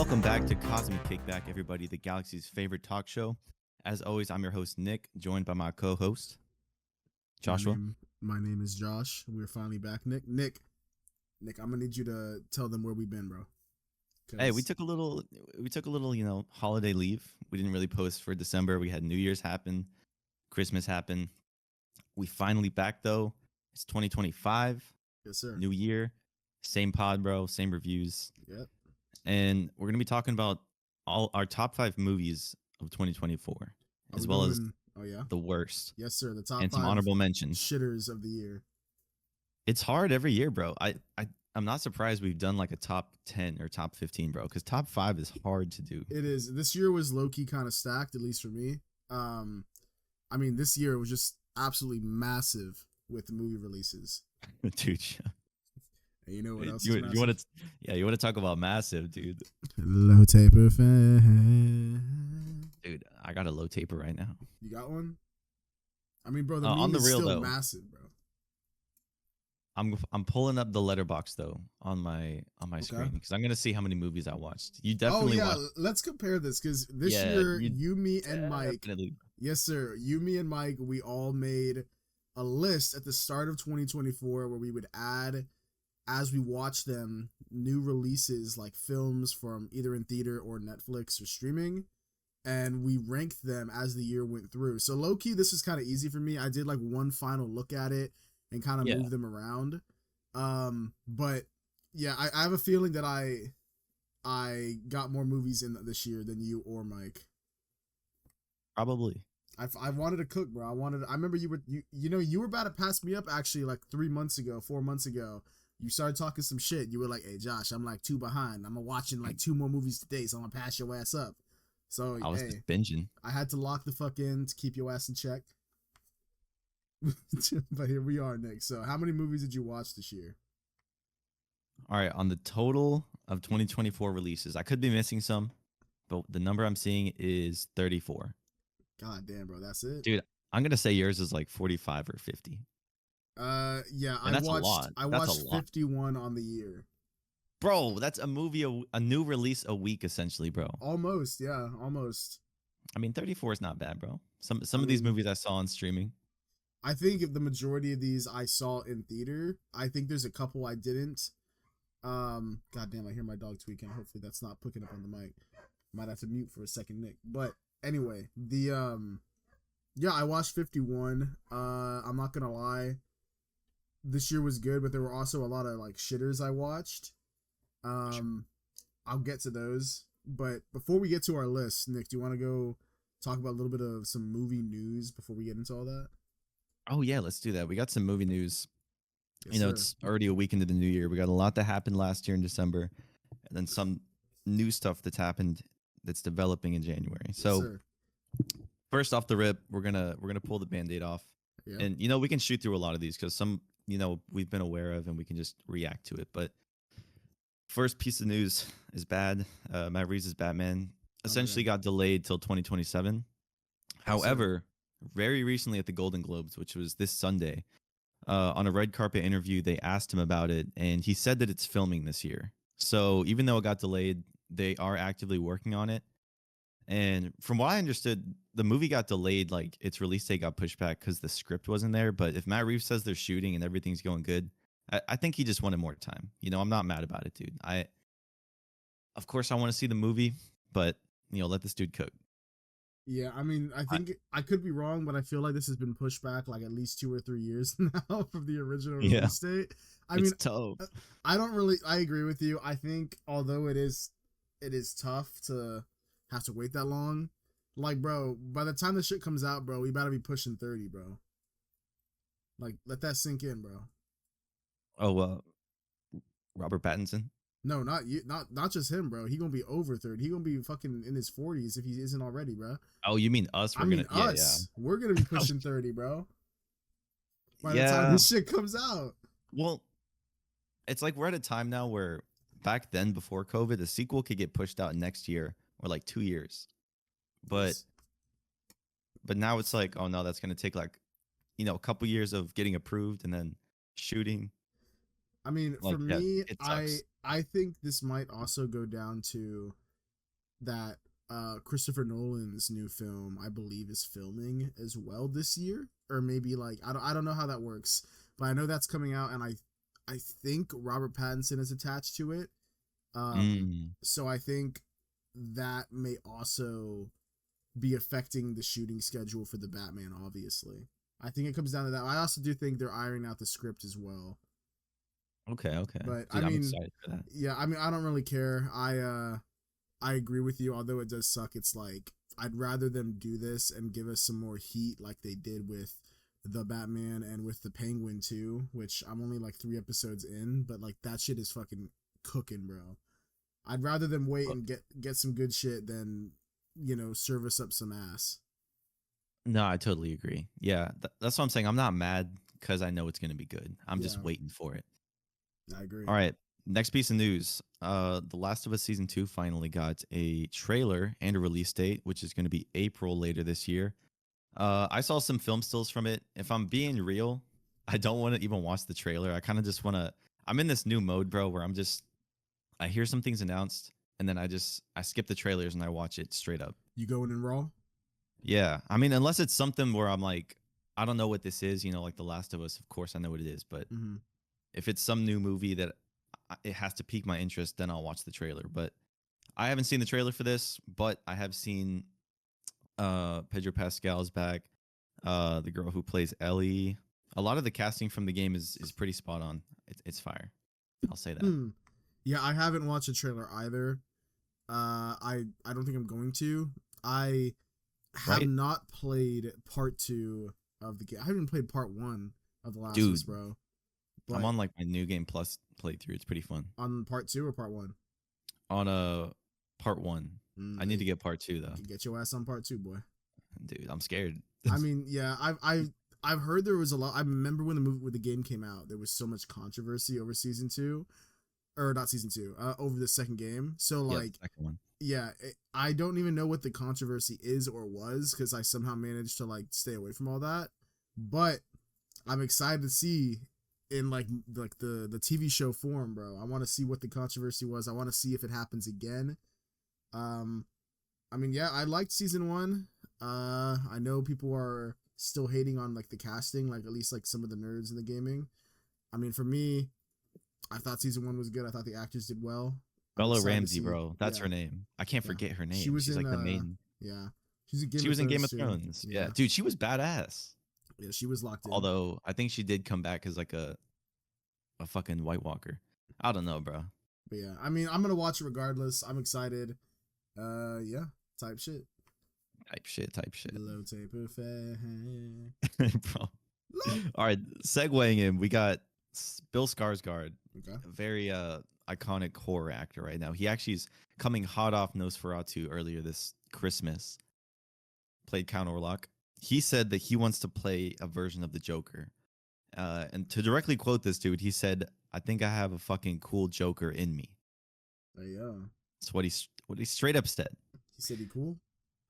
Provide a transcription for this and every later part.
Welcome back to Cosmic Kickback, everybody, the galaxy's favorite talk show. As always, I'm your host, Nick, joined by my co-host, Joshua. My name is Josh. We're finally back, Nick. Nick, I'm gonna need you to tell them where we've been, bro. Hey, we took a little, holiday leave. We didn't really post for December. We had New Year's happen, Christmas happen. We finally back though. It's 2025. Yes, sir. New year, same pod, bro, same reviews. Yep. And we're gonna be talking about all our top 5 movies of 2024, as well as the worst. Yes, sir. The top and some 5 honorable mentions. Shitters of the year. It's hard every year, bro. I'm not surprised we've done like a top 10 or top 15, bro, because top 5 is hard to do. It is. This year was low-key kind of stacked, at least for me. I mean, this year was just absolutely massive with the movie releases. Dude, and you know what else? You want to talk about massive, dude. Low taper fan. Dude, I got a low taper right now. You got one? I mean, bro, the on the is real still though, massive, bro. I'm pulling up the letterbox though on my screen because I'm gonna see how many movies I watched. You definitely watched. Let's compare this because this year you, me, and Mike. Definitely. Yes, sir. You, me, and Mike. We all made a list at the start of 2024 where we would add, as we watch them, new releases like films from either in theater or Netflix or streaming, and we ranked them as the year went through. So low key, this was kind of easy for me. I did like one final look at it and kind of move them around. But yeah, I have a feeling that I got more movies in this year than you or Mike. Probably. I wanted to cook, bro. I remember you were about to pass me up actually like 4 months ago. You started talking some shit. You were like, "Hey Josh, I'm like 2 behind. I'm watching like 2 more movies today, so I'm gonna pass your ass up." So I was just binging. I had to lock the fuck in to keep your ass in check. But here we are, Nick. So how many movies did you watch this year? All right, on the total of 2024 releases, I could be missing some, but the number I'm seeing is 34. God damn, bro, that's it, dude. I'm gonna say yours is like 45 or 50. Yeah, and that's a lot. I watched 51 on the year. Bro, that's a movie, a new release a week, essentially, bro. Almost, yeah, almost. I mean, 34 is not bad, bro. Some of these movies I saw on streaming. I think the majority of these I saw in theater. I think there's a couple I didn't. God damn, I hear my dog tweaking. Hopefully that's not picking up on the mic. Might have to mute for a second, Nick. But anyway, yeah, I watched 51. I'm not gonna lie. This year was good, but there were also a lot of like shitters I watched. I'll get to those. But before we get to our list, Nick, do you want to go talk about a little bit of some movie news before we get into all that? Oh yeah, let's do that. We got some movie news. Yes, sir. It's already a week into the new year. We got a lot that happened last year in December, and then some new stuff that's happened that's developing in January. So first off the rip, we're gonna pull the Band-Aid off. Yeah. And we can shoot through a lot of these because some we've been aware of and we can just react to it. But first piece of news is bad. Matt Reeves' Batman essentially got delayed till 2027. However, very recently at the Golden Globes, which was this Sunday, on a red carpet interview, they asked him about it, and he said that it's filming this year. So even though it got delayed, they are actively working on it. And from what I understood, the movie got delayed, like its release date got pushed back because the script wasn't there. But if Matt Reeves says they're shooting and everything's going good, I think he just wanted more time. I'm not mad about it, dude. Of course, I want to see the movie, but let this dude cook. Yeah, I mean, I think I could be wrong, but I feel like this has been pushed back like at least 2 or 3 years now from the original release date. It's tough. I agree with you. I think although it is tough to have to wait that long, like, bro, by the time the shit comes out, bro, we better be pushing 30, bro. Like, let that sink in, bro. Oh, Robert Pattinson? No, not you, not just him, bro. He gonna be over 30. He gonna be fucking in his 40s if he isn't already, bro. Oh, you mean us? We're gonna be pushing 30, bro. By the time this shit comes out. Well, it's like we're at a time now where back then, before COVID, the sequel could get pushed out next year or like 2 years. But now it's like, oh no, that's gonna take like, a couple years of getting approved and then shooting. I mean, for me, I think this might also go down to that Christopher Nolan's new film, I believe, is filming as well this year, or maybe like I don't know how that works, but I know that's coming out, and I think Robert Pattinson is attached to it. So I think that may also be affecting the shooting schedule for the Batman. Obviously, I think it comes down to that. I also do think they're ironing out the script as well. Okay. But Dude, I I'm mean, excited for that. yeah, I mean, I don't really care. I agree with you. Although it does suck, it's like I'd rather them do this and give us some more heat, like they did with the Batman and with the Penguin too. Which I'm only like 3 episodes in, but like that shit is fucking cooking, bro. I'd rather them wait and get some good shit than serve us up some ass. No, I totally agree. Yeah, that's what I'm saying. I'm not mad because I know it's gonna be good. I'm just Yeah, waiting for it. I agree. All right. Next piece of news. The Last of Us Season 2 finally got a trailer and a release date, which is going to be April later this year. I saw some film stills from it. If I'm being real, I don't want to even watch the trailer. I kind of just want to. I'm in this new mode, bro, where I hear some things announced, and then I skip the trailers and I watch it straight up. You going in raw? Yeah. I mean, unless it's something where I'm like, I don't know what this is, like The Last of Us, of course I know what it is, but if it's some new movie that it has to pique my interest, then I'll watch the trailer. But I haven't seen the trailer for this, but I have seen Pedro Pascal's back, the girl who plays Ellie. A lot of the casting from the game is pretty spot on. It's fire. I'll say that. Yeah, I haven't watched the trailer either. I don't think I'm going to. I have not played part 2 of the game. I haven't played part 1 of The Last of Us, bro. But I'm on like my New Game Plus playthrough. It's pretty fun. On part 2 or part 1? On part 1. I need to get part 2 though. Get your ass on part 2, boy. Dude, I'm scared. I mean, yeah, I've heard there was a lot. I remember when the game came out, there was so much controversy over season 2, or not season 2, over the second game. So like, second one. Yeah, I don't even know what the controversy is or was, because I somehow managed to like stay away from all that. But I'm excited to see in like the TV show form, bro. I want to see what the controversy was. I want to see if it happens again. I mean, yeah, I liked season 1. I know people are still hating on like the casting, like at least like some of the nerds in the gaming. I mean, for me, I thought season 1 was good. I thought the actors did well. Bella Ramsey, bro. That's her name. I can't forget her name. She's like the main. Yeah. She was in Game of Thrones. Yeah. Dude, she was badass. Yeah, she was locked in. Although I think she did come back as like a fucking White Walker. I don't know, bro. But yeah, I mean, I'm gonna watch it regardless. I'm excited. Yeah, type shit. Type shit. Low tape effect. Bro. All right, segueing in, we got Bill Skarsgård, a very iconic horror actor right now. He actually is coming hot off Nosferatu earlier this Christmas. Played Count Orlok. He said that he wants to play a version of the Joker. And to directly quote this dude, he said, "I think I have a fucking cool Joker in me." Yeah. That's what he straight up said. He said he cool?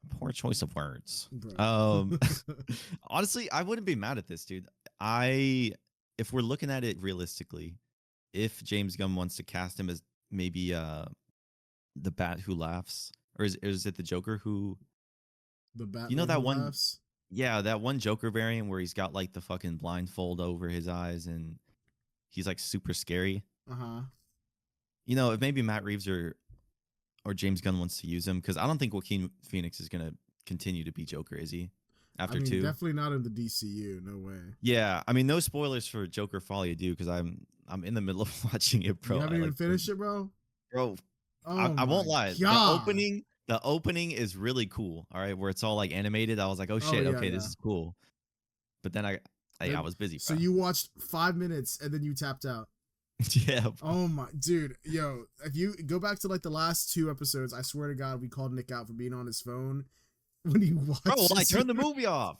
Poor choice of words. Bro. Honestly, I wouldn't be mad at this, dude. If we're looking at it realistically, if James Gunn wants to cast him as maybe the Bat Who Laughs, or is it the Joker who? The Bat. You know that one? Laughs? Yeah, that one Joker variant where he's got like the fucking blindfold over his eyes and he's like super scary. If maybe Matt Reeves or James Gunn wants to use him, because I don't think Joaquin Phoenix is gonna continue to be Joker, is he? After 2, definitely not in the DCU. No way. Yeah, I mean, no spoilers for Joker Folly Do, because I'm in the middle of watching it, bro. You haven't even finished it, bro. Bro, oh I won't lie. God. The opening is really cool. All right, where it's all like animated. I was like, oh shit, okay, this is cool. But then I was busy. So you watched 5 minutes and then you tapped out. Yeah. Bro. Oh my dude, yo, if you go back to like the last 2 episodes, I swear to God, we called Nick out for being on his phone when he watched. Bro, I turned the movie off.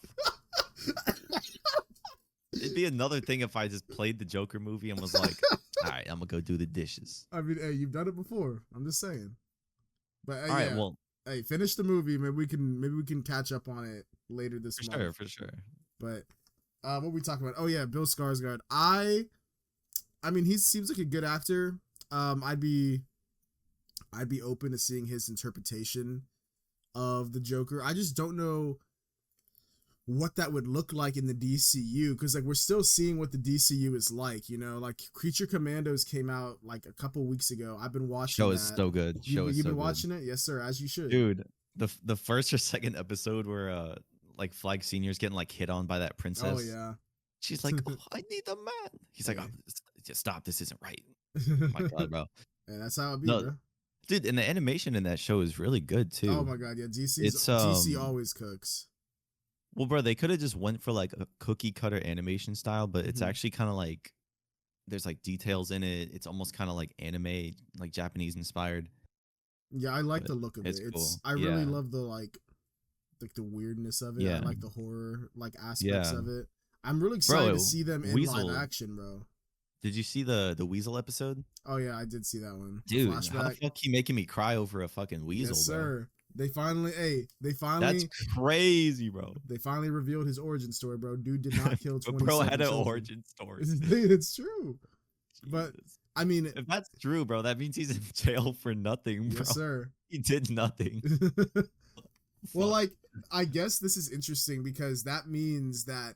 It'd be another thing if I just played the Joker movie and was like, all right, I'm gonna go do the dishes. I mean, hey, you've done it before. I'm just saying. But all right, well, hey, finish the movie. Maybe we can catch up on it later this month. For sure. But what were we talking about? Oh yeah, Bill Skarsgård. I mean, he seems like a good actor. I'd be I'd be open to seeing his interpretation of the Joker. I just don't know what that would look like in the DCU, because like we're still seeing what the DCU is like, you know, like Creature Commandos came out like a couple weeks ago. I've been watching Show that. is so good. You've been watching it? Yes, sir, as you should. Dude, the first or second episode where like Flag Senior's getting like hit on by that princess. Oh yeah. She's like, oh, I need the man. He's like, oh, just stop. This isn't right. My God, bro. Yeah, that's how it be, No, bro. dude, and the animation in that show is really good too. Oh my God, yeah. DC always cooks. Well, bro, they could have just went for like a cookie cutter animation style, but it's actually kind of like there's like details in it. It's almost kind of like anime, like Japanese inspired. Yeah, I like the look of it. Cool. I really love the like the weirdness of it. Yeah. I like the horror like aspects of it. I'm really excited to see them in live action, bro. Did you see the Weasel episode? Oh yeah, I did see that one. Dude, how the fuck you making me cry over a fucking weasel, yes, bro? Sir. They finally That's crazy, bro. They finally revealed his origin story, bro. Dude did not kill 27 bro had an children. origin story. It's true. Jesus. But I mean, if that's true, bro, that means he's in jail for nothing, bro. Yes, sir. He did nothing. Well, like, I guess this is interesting because that means that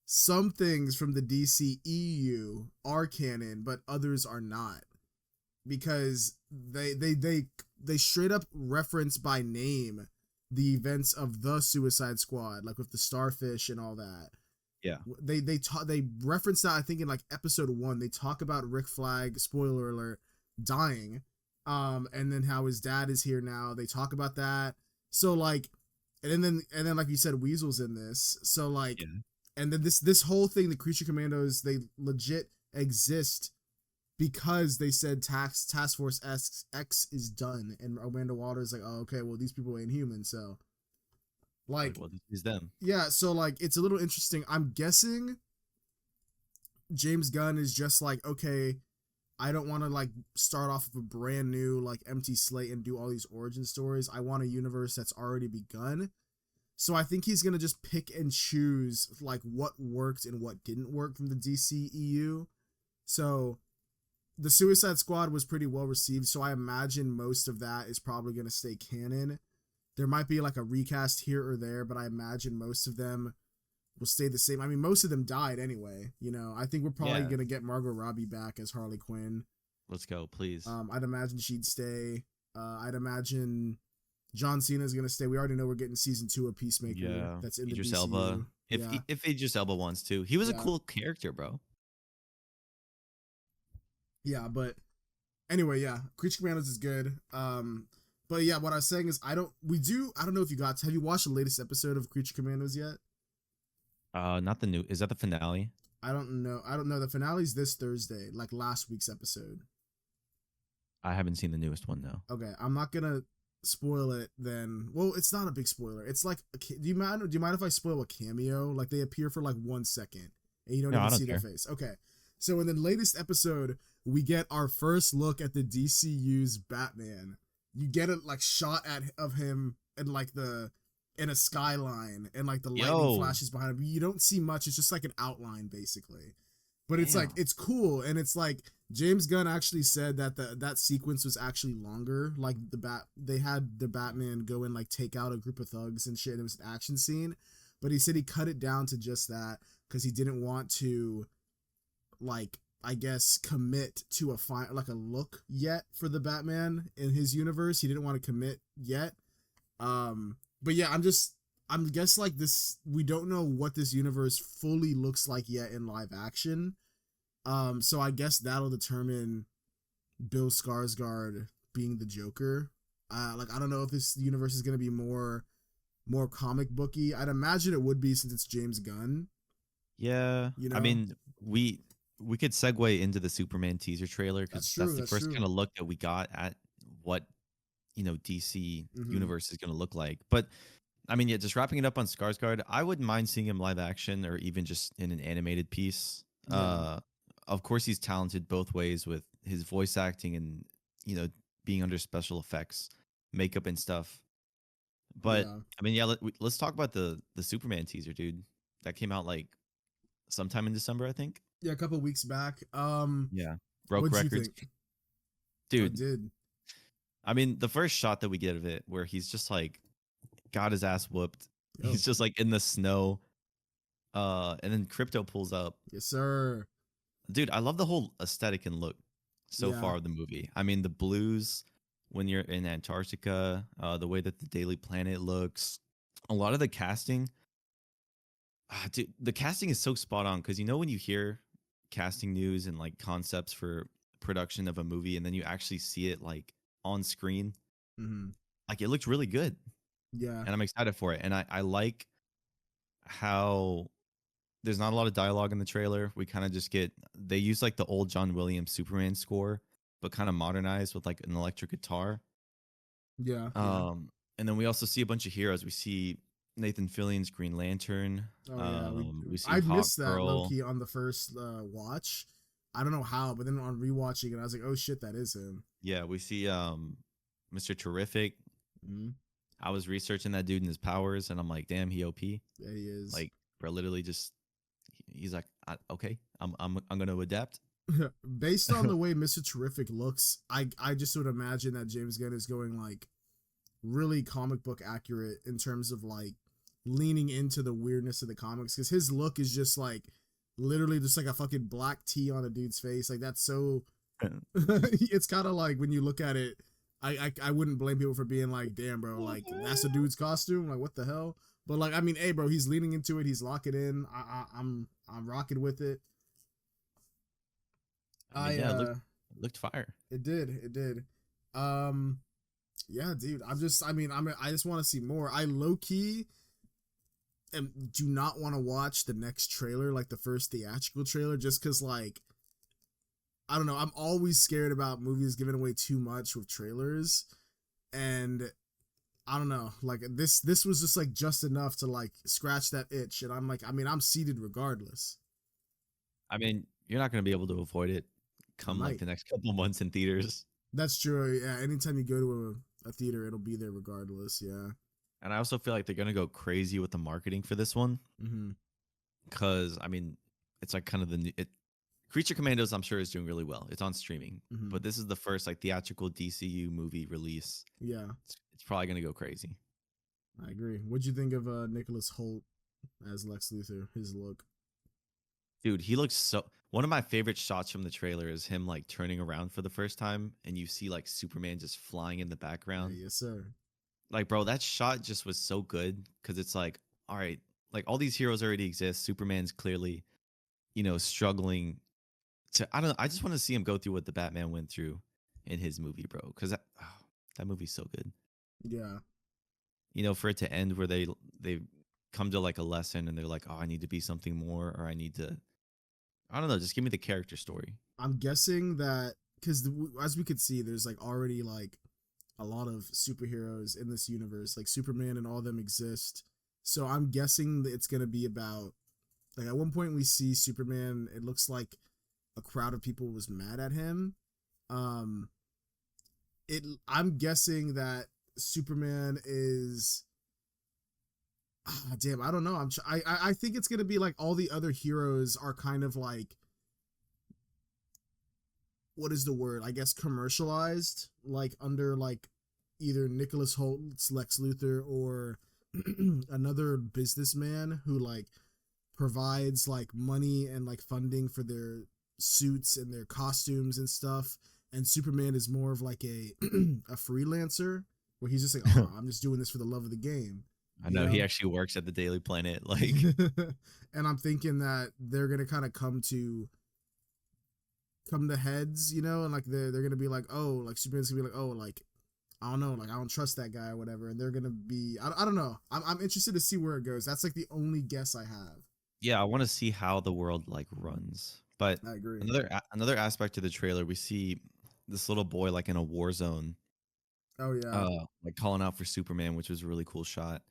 some things from the DCEU are canon, but others are not. Because they straight up reference by name the events of the Suicide Squad, like with the starfish and all that. Yeah. They reference that, I think, in like episode 1. They talk about Rick Flag, spoiler alert, dying. And then how his dad is here now. They talk about that. So like, and then like you said, Weasel's in this. So like, and then this whole thing, the Creature Commandos, they legit exist because they said Task Force X is done, and Amanda Waller's like, oh, okay, well, these people ain't human, so like, well, this is them. Yeah, so like, it's a little interesting. I'm guessing James Gunn is just like, okay, I don't want to like start off with a brand new like empty slate and do all these origin stories. I want a universe that's already begun. So I think he's gonna just pick and choose like what worked and what didn't work from the DCEU. So the Suicide Squad was pretty well received, so I imagine most of that is probably going to stay canon. There might be like a recast here or there, but I imagine most of them will stay the same. I mean, most of them died anyway, you know. I think we're probably going to get Margot Robbie back as Harley Quinn. Let's go, please. I'd imagine she'd stay. I'd imagine John Cena's going to stay. We already know we're getting season 2 of Peacemaker. Yeah. That's in Idris the DCU. Elba. If Idris Elba wants to. He was a cool character, bro. Yeah, but anyway, yeah, Creature Commandos is good. But yeah, what I was saying is I don't know if you have you watched the latest episode of Creature Commandos yet? Not the new. Is that the finale? I don't know. The finale's this Thursday, like last week's episode. I haven't seen the newest one, no. Okay, I'm not gonna spoil it then. Well, it's not a big spoiler. It's like, do you mind if I spoil a cameo? Like they appear for like 1 second and you don't even see their face. Okay. So in the latest episode, we get our first look at the DCU's Batman. You get a like shot of him in like in a skyline, and like the lightning flashes behind him. You don't see much. It's just like an outline basically. But it's like, it's cool. And it's like James Gunn actually said that that sequence was actually longer. Like they had the Batman go and like take out a group of thugs and shit. It was an action scene, but he said he cut it down to just that because he didn't want to like, I guess, commit to a look yet for the Batman in his universe. He didn't want to commit yet. But yeah, I'm guess like this, we don't know what this universe fully looks like yet in live action. So I guess that'll determine Bill Skarsgård being the Joker. Like, I don't know if this universe is going to be more comic booky. I'd imagine it would be since it's James Gunn. Yeah. You know? I mean, we could segue into the Superman teaser trailer because that's the first kind of look that we got at what, you know, DC universe is going to look like. But I mean, yeah, just wrapping it up on Skarsgård, I wouldn't mind seeing him live action or even just in an animated piece. Yeah. Of course, he's talented both ways with his voice acting and, you know, being under special effects, makeup and stuff. But I mean, yeah, let's talk about the Superman teaser, dude. That came out like sometime in December, I think. Yeah, a couple of weeks back. Yeah, broke records, dude. I did. I mean, the first shot that we get of it, where he's just like got his ass whooped. Yo. He's just like in the snow. And then Crypto pulls up. Yes, sir. Dude, I love the whole aesthetic and look so Yeah. far of the movie. I mean, the blues when you're in Antarctica, the way that the Daily Planet looks, a lot of the casting. Dude, the casting is so spot on because you know when you hear casting news and like concepts for production of a movie, and then you actually see it like on screen, Mm-hmm. like it looks really good, Yeah. and I'm excited for it. And I like how there's not a lot of dialogue in the trailer. We kind of just get they use like the old John Williams Superman score, but kind of modernized with like an electric guitar. Yeah. And then we also see a bunch of heroes. We see Nathan Fillion's Green Lantern. Oh yeah. We see I Hawk missed that low Girl. key on the first watch. I don't know how, but then on rewatching it, I was like, oh shit, that is him. Yeah, we see Mr. Terrific. Mm-hmm. I was researching that dude and his powers, and I'm like, damn, he OP. Yeah, he is. Like, bro, literally just he's like, okay, I'm gonna adapt. Based on the way Mr. Terrific looks, I just would imagine that James Gunn is going like really comic book accurate in terms of like leaning into the weirdness of the comics, because his look is just like literally just like a fucking black tee on a dude's face. Like that's so it's kind of like when you look at it, I wouldn't blame people for being like, damn bro, like that's a dude's costume, like what the hell. But like, I mean, hey bro, he's leaning into it, he's locking in. I'm rocking with it. I mean, yeah, it looked fire. It did. Yeah, dude. I just want to see more. I low key do not want to watch the next trailer, like the first theatrical trailer, just because like I don't know. I'm always scared about movies giving away too much with trailers, and I don't know. Like this was just like just enough to like scratch that itch, and I'm like, I mean, I'm seated regardless. I mean, you're not gonna be able to avoid it come like the next couple months in theaters. That's true. Yeah, anytime you go to a theater, it'll be there regardless. Yeah. And I also feel like they're gonna go crazy with the marketing for this one, Mm-hmm. because I mean, it's like kind of Creature Commandos. I'm sure is doing really well. It's on streaming, Mm-hmm. but this is the first like theatrical DCU movie release. Yeah, it's probably gonna go crazy. I agree. What'd you think of Nicholas Hoult as Lex Luthor? His look, dude, he looks so. One of my favorite shots from the trailer is him like turning around for the first time, and you see like Superman just flying in the background. Yes, sir. Like, bro, that shot just was so good because it's like, all right, like all these heroes already exist. Superman's clearly, struggling to. I don't know. I just want to see him go through what the Batman went through in his movie, bro. Because that movie's so good. Yeah. For it to end where they come to like a lesson and they're like, oh, I need to be something more, or I need to. I don't know. Just give me the character story. I'm guessing that because as we could see, there's like already like a lot of superheroes in this universe, like Superman and all of them exist. So I'm guessing that it's gonna be about like at one point we see Superman. It looks like a crowd of people was mad at him. I'm guessing that Superman is. Damn, I don't know. I think it's gonna be like all the other heroes are kind of like, what is the word? I guess commercialized, like under like either Nicholas Holt's Lex Luthor or another businessman who like provides like money and like funding for their suits and their costumes and stuff. And Superman is more of like a freelancer where he's just like, oh, I'm just doing this for the love of the game. I know he actually works at the Daily Planet, like. And I'm thinking that they're gonna kind of come to heads, and like they're gonna be like, oh, like Superman's gonna be like, oh, like I don't know, like I don't trust that guy or whatever, and they're gonna be, I don't know. I'm interested to see where it goes. That's like the only guess I have. Yeah, I want to see how the world like runs. But I agree. Another aspect of the trailer, we see this little boy like in a war zone. Oh yeah. Like calling out for Superman, which was a really cool shot.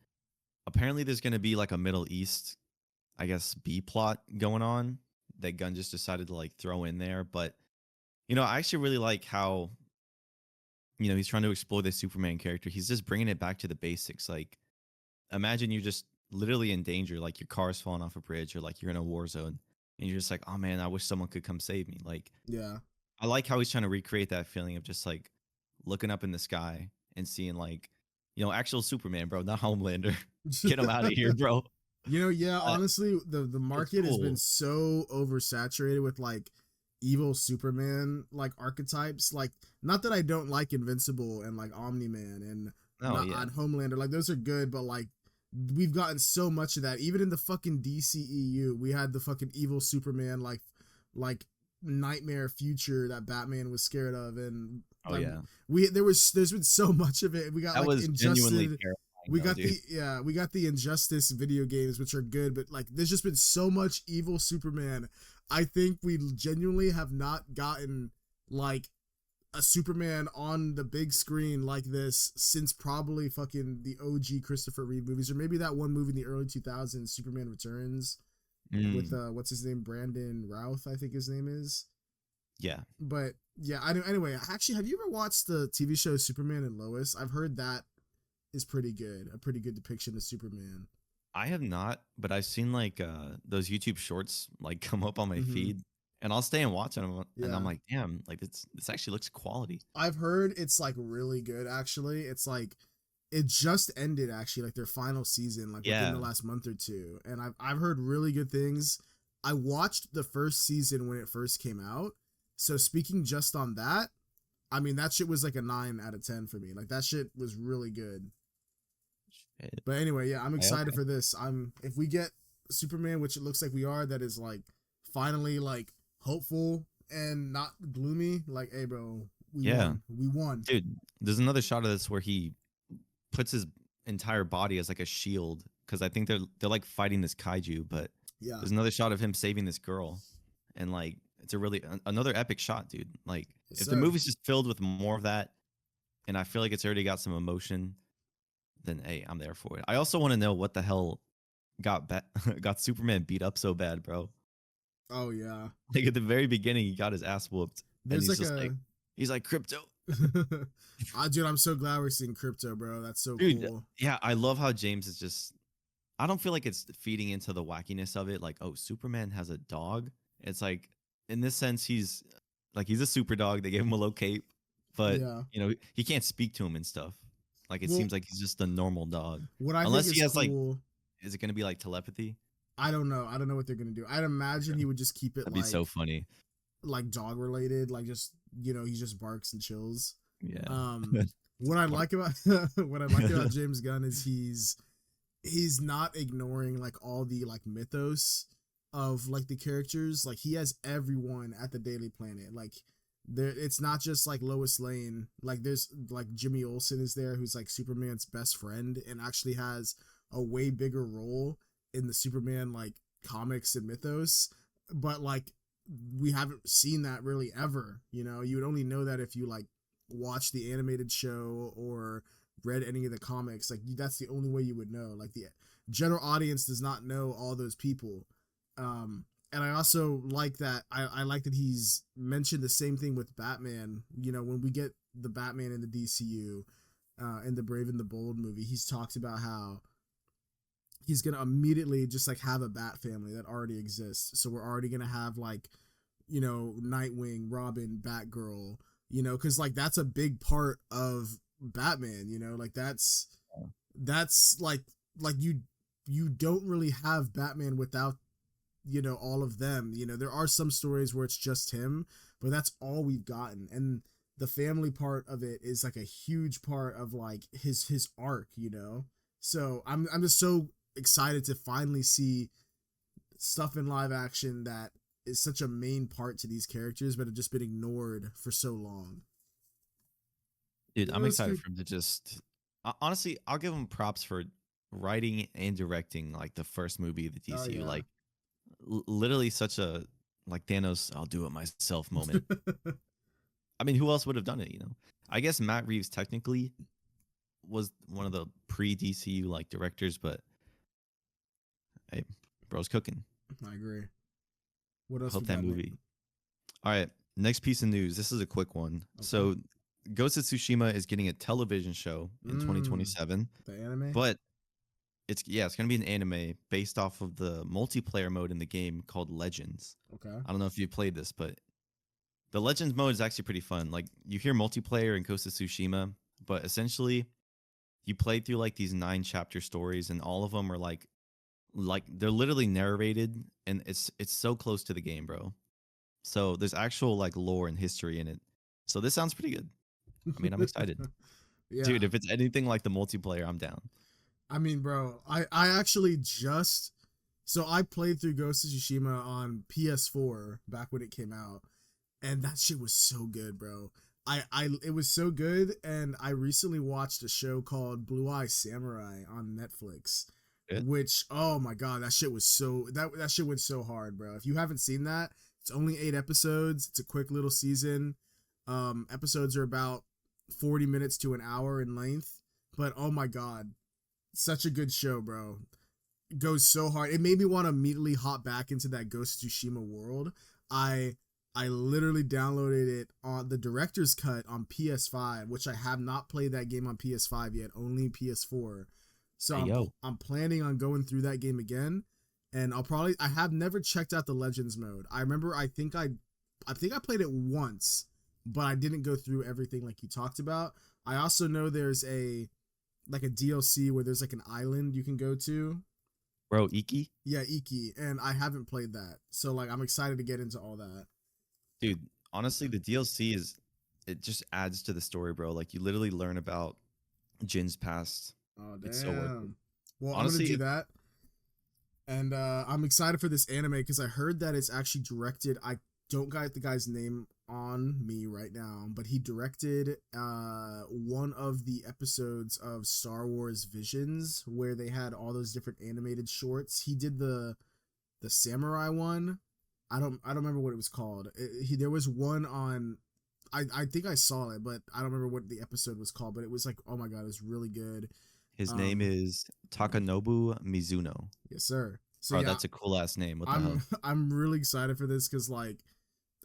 Apparently there's going to be like a Middle East, I guess, B plot going on that Gunn just decided to like throw in there. But, I actually really like how, he's trying to explore the Superman character. He's just bringing it back to the basics. Like, imagine you're just literally in danger, like your car's falling off a bridge or like you're in a war zone and you're just like, oh man, I wish someone could come save me. Like, yeah, I like how he's trying to recreate that feeling of just like looking up in the sky and seeing like, actual Superman, bro, not Homelander. Get him out of here, bro. Yeah, honestly, the market has been cool. so oversaturated with like evil Superman like archetypes. Like, not that I don't like Invincible and like Omni Man and Oh not yeah. on Homelander, like those are good, but like we've gotten so much of that. Even in the fucking DCEU, we had the fucking evil Superman like nightmare future that Batman was scared of, and Oh like yeah. there's been so much of it. We got That like was genuinely Injustice. terrifying We though, got dude. we got the Injustice video games, which are good, but like there's just been so much evil Superman. I think we genuinely have not gotten like a Superman on the big screen like this since probably fucking the OG Christopher Reeve movies, or maybe that one movie in the early 2000s, Superman Returns, with Mm, what's his name, Brandon Routh, I think his name is. yeah. But yeah, I don't. Anyway, actually, have you ever watched the TV show Superman and Lois? I've heard that is pretty good, a pretty good depiction of Superman. I have not, but I've seen like those YouTube shorts like come up on my Mm-hmm. feed, and I'll stay and watch them, and I'm Yeah, like, damn, like this actually looks quality. I've heard it's like really good. Actually, it's like it just ended actually, like their final season, like within the Yeah. last month or two, and I've heard really good things. I watched the first season when it first came out. So speaking just on that, I mean that shit was like a 9 out of 10 for me. Like that shit was really good. Shit. But anyway, yeah, I'm excited Okay. for this. If we get Superman, which it looks like we are, that is like finally like hopeful and not gloomy. Like, hey, bro, we Yeah, won. We won. dude. There's another shot of this where he puts his entire body as like a shield because I think they're like fighting this kaiju, but Yeah. there's another shot of him saving this girl, and like it's a really another epic shot, dude. Like Yes, if the sir. movie's just filled with more of that, and I feel like it's already got some emotion, then hey, I'm there for it. I also want to know what the hell got Superman beat up so bad, bro. Oh yeah. Like at the very beginning, he got his ass whooped, and There's he's like just like, a he's like crypto, dude, I'm so glad we're seeing crypto, bro. That's so dude. cool. Yeah, I love how James is just. I don't feel like it's feeding into the wackiness of it. Like, oh, Superman has a dog. It's like in this sense, he's a super dog. They gave him a low cape, but Yeah. he can't speak to him and stuff. Like it Well, seems like he's just a normal dog, what I think unless he is has like, cool, is it gonna be like telepathy? I don't know. I don't know what they're gonna do. I'd imagine he would just keep it That'd be so funny. like dog related, like just he just barks and chills. Yeah. Um, what I Bark. like about what I like about James Gunn is he's not ignoring like all the like mythos of like the characters. Like he has everyone at the Daily Planet. Like there, it's not just like Lois Lane. Like there's like Jimmy Olsen is there, who's like Superman's best friend and actually has a way bigger role in the Superman like comics and mythos. But like we haven't seen that really ever. You would only know that if you like watch the animated show or read any of the comics. Like that's the only way you would know. Like the general audience does not know all those people. And I also like that. I like that he's mentioned the same thing with Batman. When we get the Batman in the DCU, in the Brave and the Bold movie, he's talked about how he's gonna immediately just like have a Bat family that already exists. So we're already gonna have like, Nightwing, Robin, Batgirl. Because like that's a big part of Batman. Like that's like you don't really have Batman without all of them. There are some stories where it's just him, but that's all we've gotten. And the family part of it is like a huge part of like his arc. So I'm just so excited to finally see stuff in live action that is such a main part to these characters but have just been ignored for so long. Dude, It I'm was excited good. for him to just. Honestly, I'll give him props for writing and directing like the first movie of the Oh DCU. yeah. Like literally such a like Thanos, I'll do it myself moment. I mean, who else would have done it? I guess Matt Reeves technically was one of the pre DCU like directors, but hey, bro's cooking. I agree. What else we Hope that got, Nick? movie. All right, next piece of news. This is a quick one. Okay. So, Ghost of Tsushima is getting a television show in Mm, 2027, the anime. but it's going to be an anime based off of the multiplayer mode in the game called Legends. Okay. I don't know if you played this, but The Legends mode is actually pretty fun. Like you hear multiplayer in Ghost of Tsushima, but essentially you play through like these 9 chapter stories, and all of them are like they're literally narrated, and it's so close to the game, bro. So there's actual like lore and history in it. So this sounds pretty good. I mean, I'm excited, Yeah. dude. If it's anything like the multiplayer, I'm down. I mean, bro, I actually just so I played through Ghost of Tsushima on PS4 back when it came out, and that shit was so good, bro. It was so good, and I recently watched a show called Blue Eye Samurai on Netflix, Good. which oh my god, that shit was so that shit went so hard, bro. If you haven't seen that, it's only 8 episodes. It's a quick little season. Episodes are about 40 minutes to an hour in length, but oh my god, such a good show, bro. It goes so hard. It made me want to immediately hop back into that Ghost of Tsushima world. I I literally downloaded it on the director's cut on PS5, which I have not played that game on PS5 yet, only PS4. So Hey yo, I'm planning on going through that game again, and I have never checked out the Legends mode. I remember I think I played it once, but I didn't go through everything like you talked about. I also know there's a DLC where there's like an island you can go to. bro, Iki, Yeah, Iki, and I haven't played that. So like I'm excited to get into all that. dude. Honestly, the DLC is it just adds to the story, bro. Like you literally learn about Jin's past. Oh It's so worth it. damn. Well, I'm gonna Honestly, do that. And I'm excited for this anime because I heard that it's actually directed. I don't got the guy's name on me right now, but he directed one of the episodes of Star Wars Visions where they had all those different animated shorts. He did the samurai one. I don't remember what it was called. There was one on. I think I saw it, but I don't remember what the episode was called. But it was like, oh my god, it was really good. his name is Takanobu Mizuno. Yes, sir. So Bro, yeah, that's a cool ass name. What the hell? I'm really excited for this because like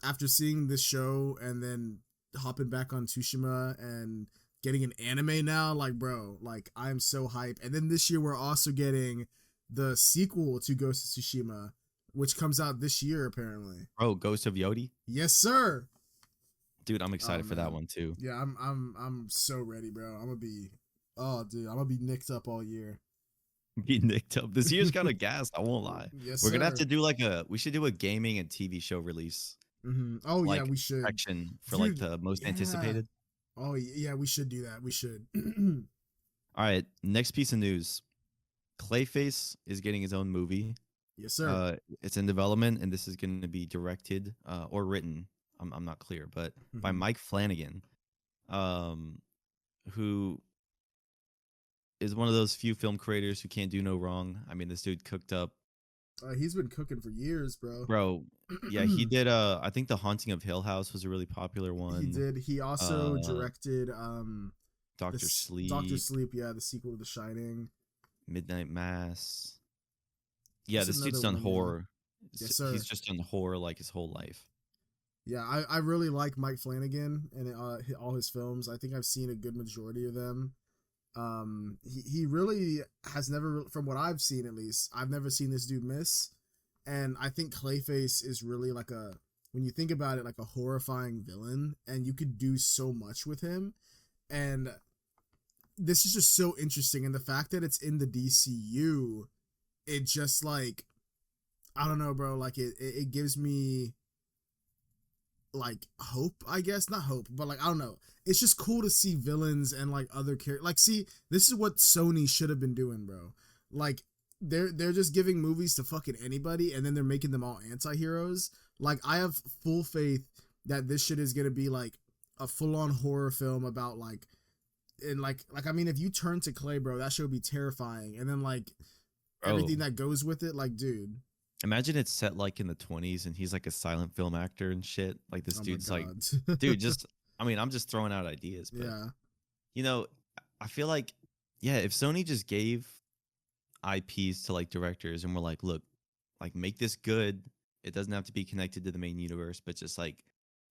after seeing this show and then hopping back on Tsushima and getting an anime now, like bro, like I'm so hyped. And then this year we're also getting the sequel to Ghost of Tsushima, which comes out this year apparently. Bro, Ghost of Yodi? Yes, sir. Dude, I'm Oh excited for that man. one too. Yeah, I'm so ready, bro. I'm gonna be nicked up all year. Be nicked up. This year's kind of gas, I won't lie. Yes, We're gonna have sir. to do we should do a gaming and TV show release, Oh yeah, like we should. section for like Dude, the most yeah. anticipated. Oh yeah, we should do that. We should. All right, next piece of news. Clayface is getting his own movie. Yes, sir. It's in development, and this is going to be directed or written. I'm not clear, but by Mhm. Mike Flanagan, um, who is one of those few film creators who can't do no wrong. I mean, this dude cooked up, He's been cooking for years, bro. bro. Yeah, he did. I think The Haunting of Hill House was a really popular He one. did. He also Uh, directed Doctor Doctor Sleep, Sleep. Yeah, the sequel to The Shining. Midnight Mass. Yeah, That's this dude's another done one. Yeah. horror. Yes, He's sir. just done horror like his whole life. Yeah, I really like Mike Flanagan and all his films. I think I've seen a good majority of them. He really has never, from what I've seen at least, I've never seen this dude miss. And I think Clayface is really like when you think about it, like a horrifying villain, and you could do so much with him. And this is just so interesting. And the fact that it's in the DCU, it just like, I don't know, bro. Like it gives me like hope, I guess. Not hope, but like I don't know. It's just cool to see villains and like other characters. Like, see, this is what Sony should have been doing, bro. Like they're just giving movies to fucking anybody, and then they're making them all anti-heroes. Like I have full faith that this shit is gonna be like a full-on horror film about like, and like I mean, if you turn to Clay, bro, that shit would be terrifying. And then like Bro, everything that goes with it, like dude. imagine it's set like in the 20s and he's like a silent film actor and shit. Like this Oh my dude's like, god. dude, just I mean, I'm just throwing out ideas, but Yeah. you know, I feel like yeah, if Sony just gave IPs to like directors and we're like, look, like make this good. It doesn't have to be connected to the main universe, but just like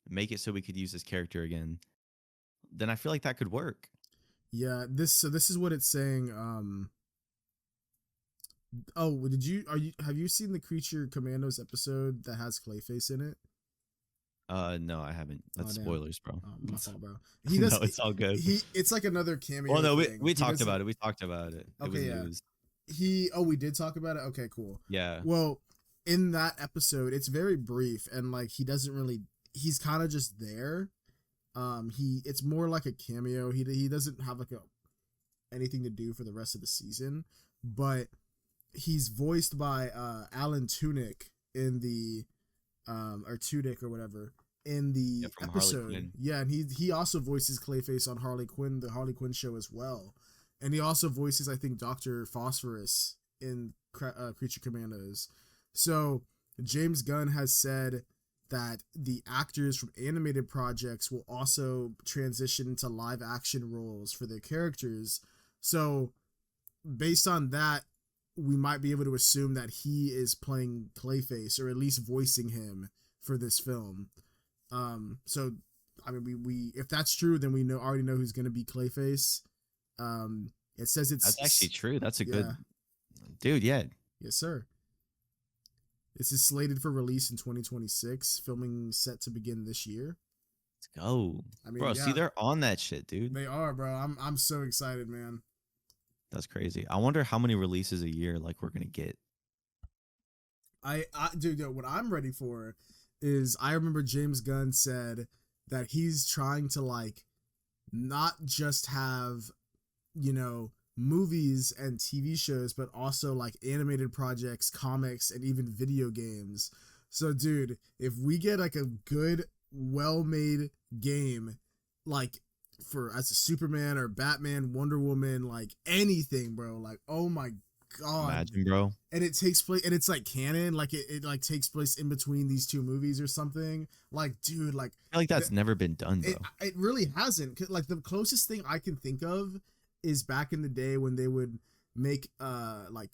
make it so we could use this character again. Then I feel like that could work. Yeah, this is what it's saying. Oh, have you seen the Creature Commandos episode that has Clayface in it? No, I haven't. Oh That's damn. spoilers, bro. Oh, my fault, bro. He does. No, it's all good. It's like another cameo. Well, no, we thing. we He talked doesn't- about it. We talked about it. It was Okay, yeah. news. We did talk about it. Okay, cool. Yeah. Well, in that episode, it's very brief and like he doesn't really. He's kind of just there. It's more like a cameo. He doesn't have like anything to do for the rest of the season, but he's voiced by Alan Tudyk in the or Tudyk or whatever in the from Harley episode. Quinn. Yeah, and he also voices Clayface on Harley Quinn, the Harley Quinn show as well. And he also voices, I think, Dr. Phosphorus in Creature Commandos. So James Gunn has said that the actors from animated projects will also transition into live action roles for their characters. So based on that, we might be able to assume that he is playing Clayface or at least voicing him for this film. So I mean, we if that's true, then we already know who's going to be Clayface. It says That's actually true. That's a yeah. good dude. Yeah. Yes, sir. This is slated for release in 2026. Filming set to begin this year. Let's go, I mean, bro. yeah, See, they're on that shit, dude. they are, bro. I'm so excited, man. That's crazy. I wonder how many releases a year like we're gonna get. Dude, what I'm ready for is I remember James Gunn said that he's trying to like not just have, movies and TV shows, but also like animated projects, comics, and even video games. So, dude, if we get like a good, well-made game, like as a Superman or Batman, Wonder Woman, like anything, bro, like, oh my God. Imagine, bro. And it takes place, and it's like canon, like it like takes place in between these two movies or something. Like, dude, like I feel like that's never been done, bro. it really hasn't. Like the closest thing I can think of is back in the day when they would make like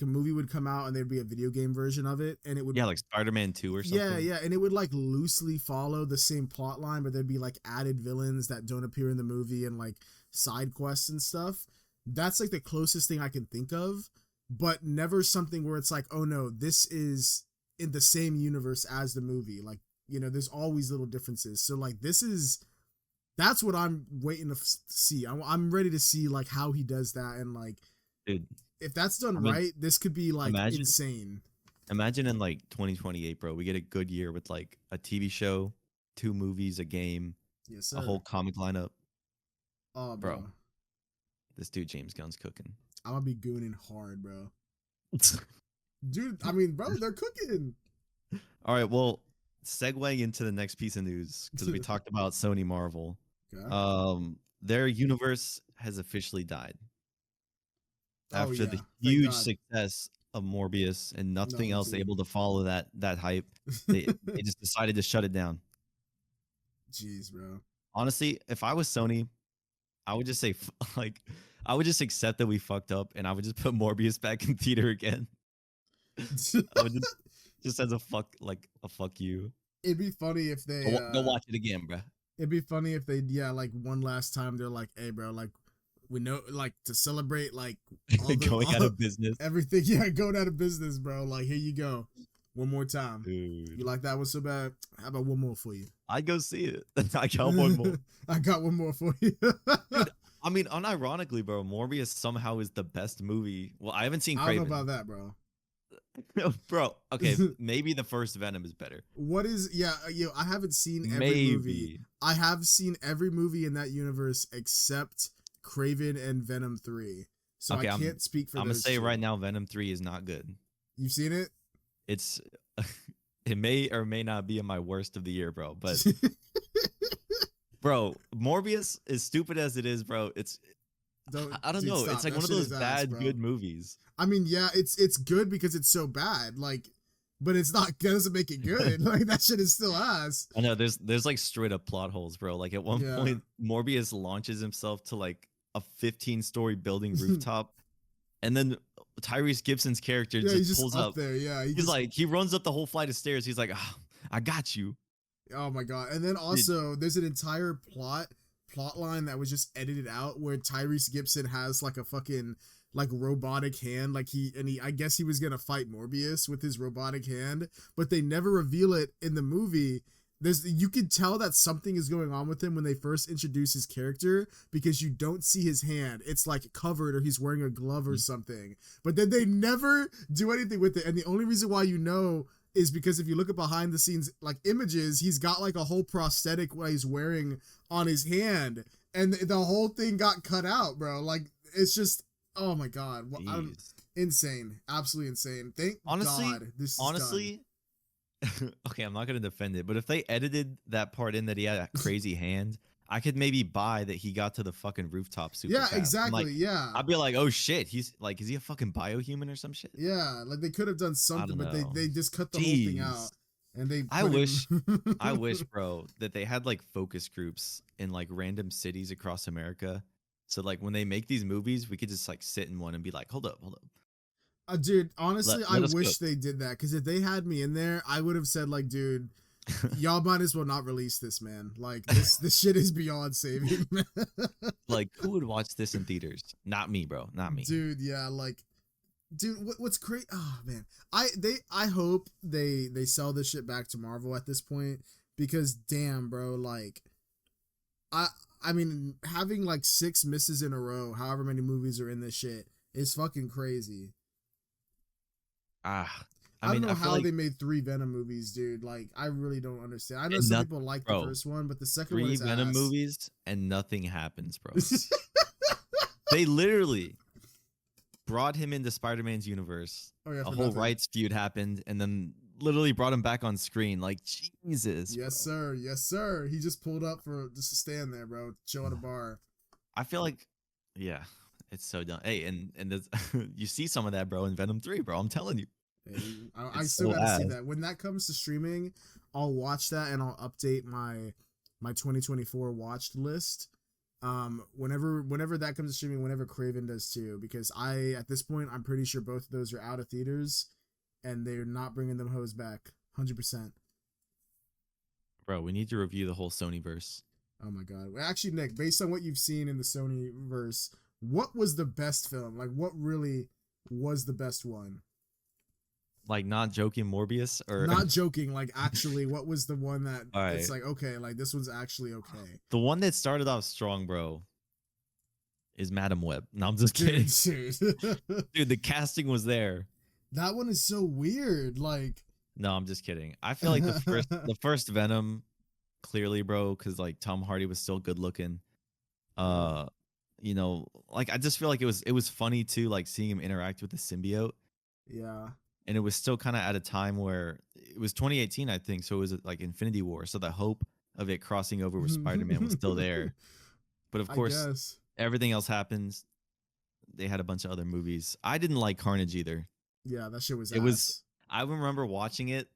a movie would come out and there'd be a video game version of it, and it would like Spider-Man 2 or something. Yeah, and it would like loosely follow the same plot line, but there'd be like added villains that don't appear in the movie and like side quests and stuff. That's like the closest thing I can think of, but never something where it's like, oh no, this is in the same universe as the movie. Like, there's always little differences. So like that's what I'm waiting to see. I'm ready to see like how he does that, and like, dude, if that's done right, this could be like insane. Imagine in like 2028, bro, we get a good year with like a TV show, 2 movies, a game, yes, sir. a whole comic lineup. Oh, bro. This dude James Gunn's cooking. I'm gonna be gooning hard, bro. Dude, I mean, bro, they're cooking. All right, well, segue into the next piece of news because we talked about Sony Marvel. Okay. Their universe has officially died after the Thank huge God. success of Morbius and nothing else dude. able to follow that hype. They just decided to shut it down. Jeez, bro. Honestly, if I was Sony, I would just say I would just accept that we fucked up, and I would just put Morbius back in theater again. I would just as a fuck you. It'd be funny if they Go watch it again, bro. It'd be funny if they like one last time they're like, hey, bro, like we know, like to celebrate like going out of business, everything. Yeah, going out of business, bro. Like, here you go, one more time. Dude. You like that one so bad? How about one more for you? I'd go see it. I got one more. I got one more for you. Dude, I mean, unironically, bro, Morbius somehow is the best movie. Well, I haven't seen Craven. I don't know about that, bro. Bro, okay, maybe the first Venom is better. What is I haven't seen every movie. I have seen every movie in that universe except Craven and Venom 3. So okay, I can't speak for I'm those gonna say two. right now Venom 3 is not good. You've seen it? It may or may not be in my worst of the year, bro, but bro, Morbius, as stupid as it is, bro, I don't know. Stop. It's like one of those bad good movies. I mean, yeah, it's good because it's so bad, like, but it's not doesn't make it good. Like that shit is still ass. I know there's like straight up plot holes, bro. Like at one point, Morbius launches himself to like a 15-story building rooftop, and then Tyrese Gibson's character just pulls up there. Yeah, he runs up the whole flight of stairs. He's like, oh, I got you. Oh my God! And then also there's an entire plot line that was just edited out where Tyrese Gibson has like a fucking like robotic hand, like I guess he was gonna fight Morbius with his robotic hand, but they never reveal it in the movie. you can tell that something is going on with him when they first introduce his character, because you don't see his hand. It's like covered, or he's wearing a glove or something. But then they never do anything with it. And the only reason why you know is because if you look at behind the scenes like images, he's got like a whole prosthetic what he's wearing on his hand, and the whole thing got cut out, bro. Like, it's just, oh my god, insane, absolutely insane. Thank God this is done. Okay, I'm not gonna defend it, but if they edited that part in that he had a crazy hand, I could maybe buy that he got to the fucking rooftop super fast. Exactly. Like, yeah, I'd be like, oh shit, he's like, is he a fucking biohuman or some shit? Yeah, like they could have done something, but they just cut the whole thing out. And they I wish, bro, that they had like focus groups in like random cities across America. So like when they make these movies, we could just like sit in one and be like, hold up. Dude, honestly, let I us wish cook. they did that, because if they had me in there, I would have said like, dude, y'all might as well not release this, man. Like this shit is beyond saving, man. Like, who would watch this in theaters? Not me, bro. Not me. Dude, yeah, like, dude, what's great? Oh man, I hope they sell this shit back to Marvel at this point, because damn, bro, like, I mean, having like 6 misses in a row, however many movies are in this shit, is fucking crazy. I don't know how they made 3 Venom movies, dude. Like, I really don't understand. I know some people like the first one, but the second one is 3 Venom movies and nothing happens, bro. They literally brought him into Spider-Man's universe. A whole rights feud happened, and then literally brought him back on screen. Like, Jesus. Yes, bro. Yes, sir. He just pulled up for just to stand there, bro. Chill at a bar. I feel like, yeah, it's so dumb. Hey, and you see some of that, bro, in Venom 3, bro. I'm telling you. I still gotta see that. When that comes to streaming, I'll watch that and I'll update my 2024 watched list. Whenever that comes to streaming, whenever Craven does too, because at this point I'm pretty sure both of those are out of theaters, and they're not bringing them hoes back 100%. Bro, we need to review the whole Sony verse. Oh my god. Actually, Nick, based on what you've seen in the Sony verse, what was the best film? Like, what really was the best one? Like, not joking, Morbius, or not joking, like, actually, what was the one that it's right. like, okay, like, this one's actually okay? The one that started off strong, bro, is Madam Web. No, I'm just kidding. Dude, the casting was there. That one is so weird. Like, no, I'm just kidding. I feel like the first Venom, clearly, bro, because like Tom Hardy was still good looking. You know, like, I just feel like it was funny too, like seeing him interact with the symbiote. Yeah. And it was still kind of at a time where it was 2018, I think. So it was like Infinity War. So the hope of it crossing over with Spider-Man was still there. But of course, everything else happens. They had a bunch of other movies. I didn't like Carnage either. Yeah, that shit was I remember watching it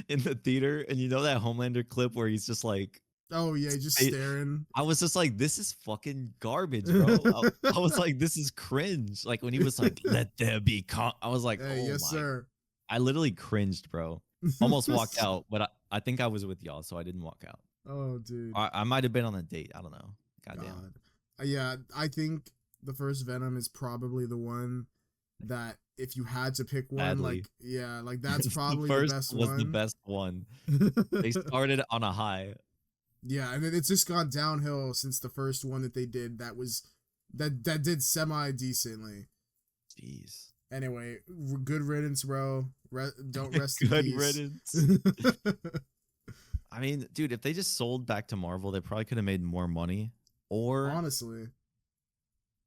in the theater. And you know that Homelander clip where he's just like, oh yeah, just staring. I was just like, this is fucking garbage, bro. I was like, this is cringe. Like, when he was like, let there be I was like, hey, oh yes, my. Sir. I literally cringed, bro. Almost walked out, but I think I was with y'all, so I didn't walk out. Oh, dude. I might have been on a date. I don't know. Goddamn. Yeah, I think the first Venom is probably the one that if you had to pick one, like, yeah, like, that's probably the best one. The best one. They started on a high. Yeah, and it's just gone downhill since the first one that they did that did semi decently. Jeez. Anyway, good riddance, bro. Don't rest in good peace. Riddance. I mean, dude, if they just sold back to Marvel, they probably could have made more money. Or honestly,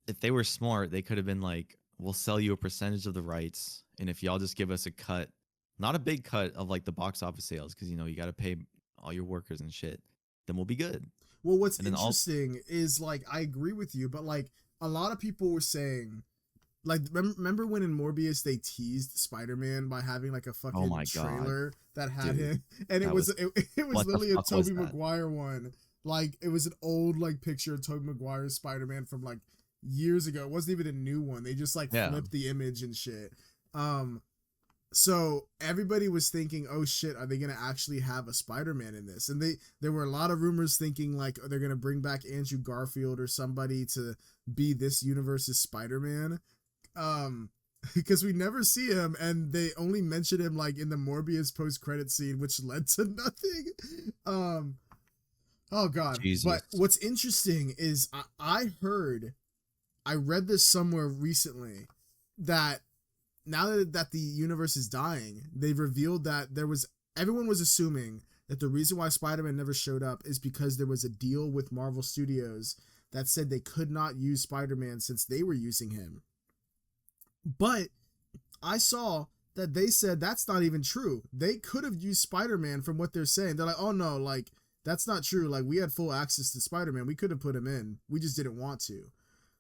if they were smart, they could have been like, we'll sell you a percentage of the rights, and if y'all just give us a cut, not a big cut of like the box office sales, because you know you got to pay all your workers and shit, then we'll be good. Well, what's interesting is, like, I agree with you, but like a lot of people were saying, like, remember when in Morbius they teased Spider-Man by having like a fucking trailer that had him, and it was literally a Tobey Maguire one. Like, it was an old like picture of Tobey Maguire's Spider-Man from like years ago. It wasn't even a new one. They just like flipped the image and shit. So everybody was thinking, oh shit, are they going to actually have a Spider-Man in this? And there were a lot of rumors thinking like, they're going to bring back Andrew Garfield or somebody to be this universe's Spider-Man. because we never see him, and they only mention him like in the Morbius post-credit scene, which led to nothing. Oh god. Jesus. But what's interesting is I read this somewhere recently that now that the universe is dying, they've revealed that everyone was assuming that the reason why Spider-Man never showed up is because there was a deal with Marvel Studios that said they could not use Spider-Man since they were using him. But I saw that they said that's not even true. They could have used Spider-Man from what they're saying. They're like, oh no, like, that's not true. Like, we had full access to Spider-Man. We could have put him in. We just didn't want to.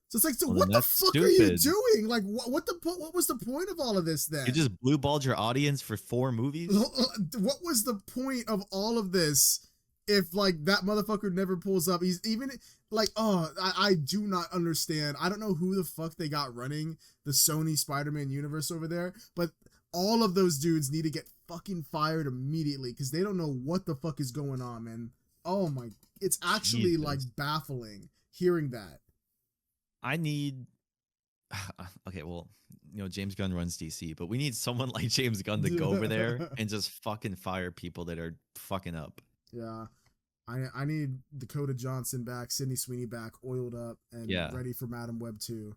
So it's like, so Well, what the fuck are you stupid. doing? Like, what was the point of all of this then? You just blue balled your audience for 4 movies? What was the point of all of this if, like, that motherfucker never pulls up? He's even, like, I do not understand. I don't know who the fuck they got running the Sony Spider-Man universe over there, but all of those dudes need to get fucking fired immediately because they don't know what the fuck is going on, man. Oh my, it's actually, Jesus. like, baffling hearing that. I need okay, well, you know, James Gunn runs DC, but we need someone like James Gunn to go over there and just fucking fire people that are fucking up. Yeah. I need Dakota Johnson back, Sydney Sweeney back, oiled up, and ready for Madam Web 2.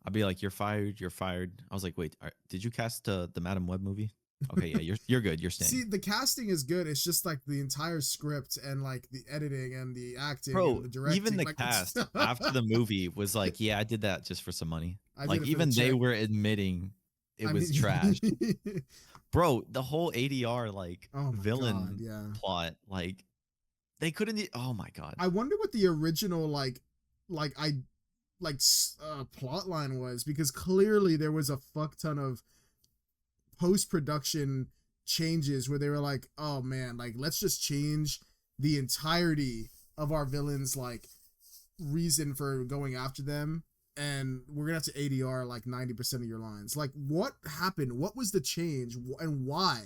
I'd be like, you're fired, you're fired. I was like, wait, did you cast the Madam Web movie? Okay, yeah, you're good, you're staying. See, the casting is good. It's just like the entire script and like the editing and the acting Bro, and the directing. even the like, cast after the movie was like, yeah, I did that just for some money. Like, even the they were admitting it was trash. Bro, the whole ADR like villain plot, like they couldn't. Oh my god! I wonder what the original plot line was, because clearly there was a fuck ton of post-production changes where they were like, oh man, like, let's just change the entirety of our villains like reason for going after them, and we're gonna have to ADR like 90% of your lines. Like, what happened? What was the change and why?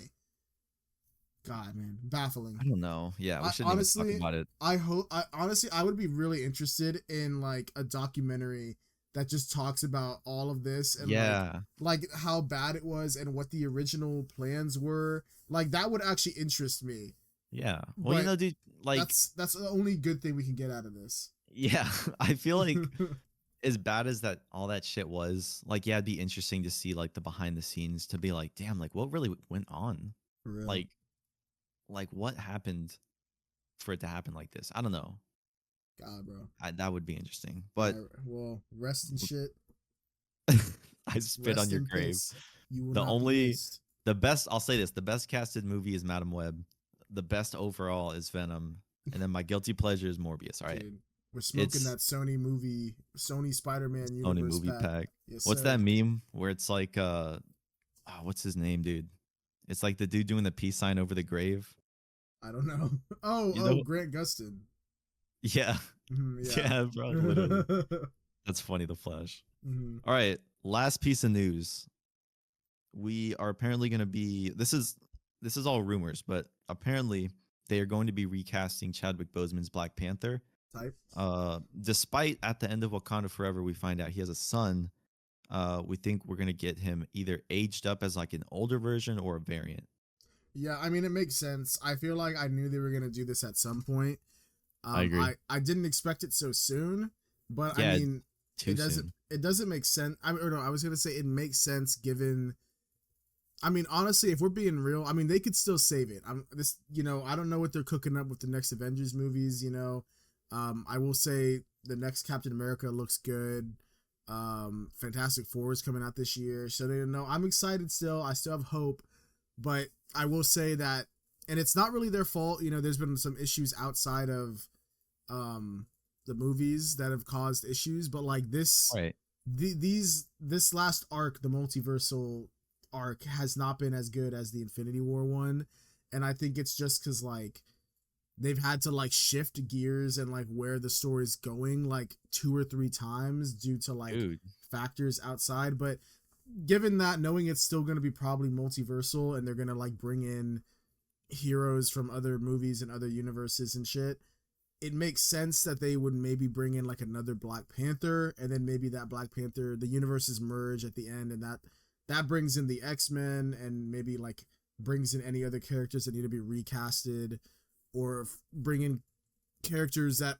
God, man, baffling. I don't know. Yeah, we shouldn't even talk about it. I would be really interested in like a documentary that just talks about all of this and like how bad it was and what the original plans were. Like, that would actually interest me. Yeah. Well, you know, dude, like that's the only good thing we can get out of this. Yeah, I feel like as bad as that all that shit was, like, yeah, it'd be interesting to see like the behind the scenes, to be like, damn, like what really went on? For real. Like what happened for it to happen like this? I don't know. God, bro. That would be interesting. But well, rest in shit. I spit on your grave. The best, I'll say this, the best casted movie is Madam Web. The best overall is Venom. And then my guilty pleasure is Morbius. All right. Dude, we're smoking that Sony Spider-Man universe Sony movie pack. Yes, what's that meme where it's like what's his name, dude? It's like the dude doing the peace sign over the grave. I don't know. Grant Gustin. Yeah. Yeah, bro. Literally. That's funny, The Flash. All right, last piece of news. We are apparently going to be, this is all rumors, but apparently they are going to be recasting Chadwick Boseman's Black Panther. Despite at the end of Wakanda Forever we find out he has a son, we think we're going to get him either aged up as like an older version or a variant. Yeah, I mean, it makes sense. I feel like I knew they were going to do this at some point. I agree. I didn't expect it so soon, but yeah, I mean, soon. It doesn't make sense. I was going to say it makes sense given, I mean, honestly, if we're being real, I mean, they could still save it. I don't know what they're cooking up with the next Avengers movies, you know. I will say the next Captain America looks good. Fantastic Four is coming out this year, so they know I'm excited still. I still have hope, but I will say that, and it's not really their fault. You know, there's been some issues outside of the movies that have caused issues, but like this, this last arc, the multiversal arc, has not been as good as the Infinity War one, and I think it's just because like they've had to like shift gears and like where the story's going like 2 or 3 times due to like factors outside. But given that, knowing it's still going to be probably multiversal and they're going to like bring in heroes from other movies and other universes and shit, it makes sense that they would maybe bring in like another Black Panther, and then maybe that Black Panther, the universes merge at the end, and that that brings in the X-Men and maybe like brings in any other characters that need to be recasted, or bring in characters that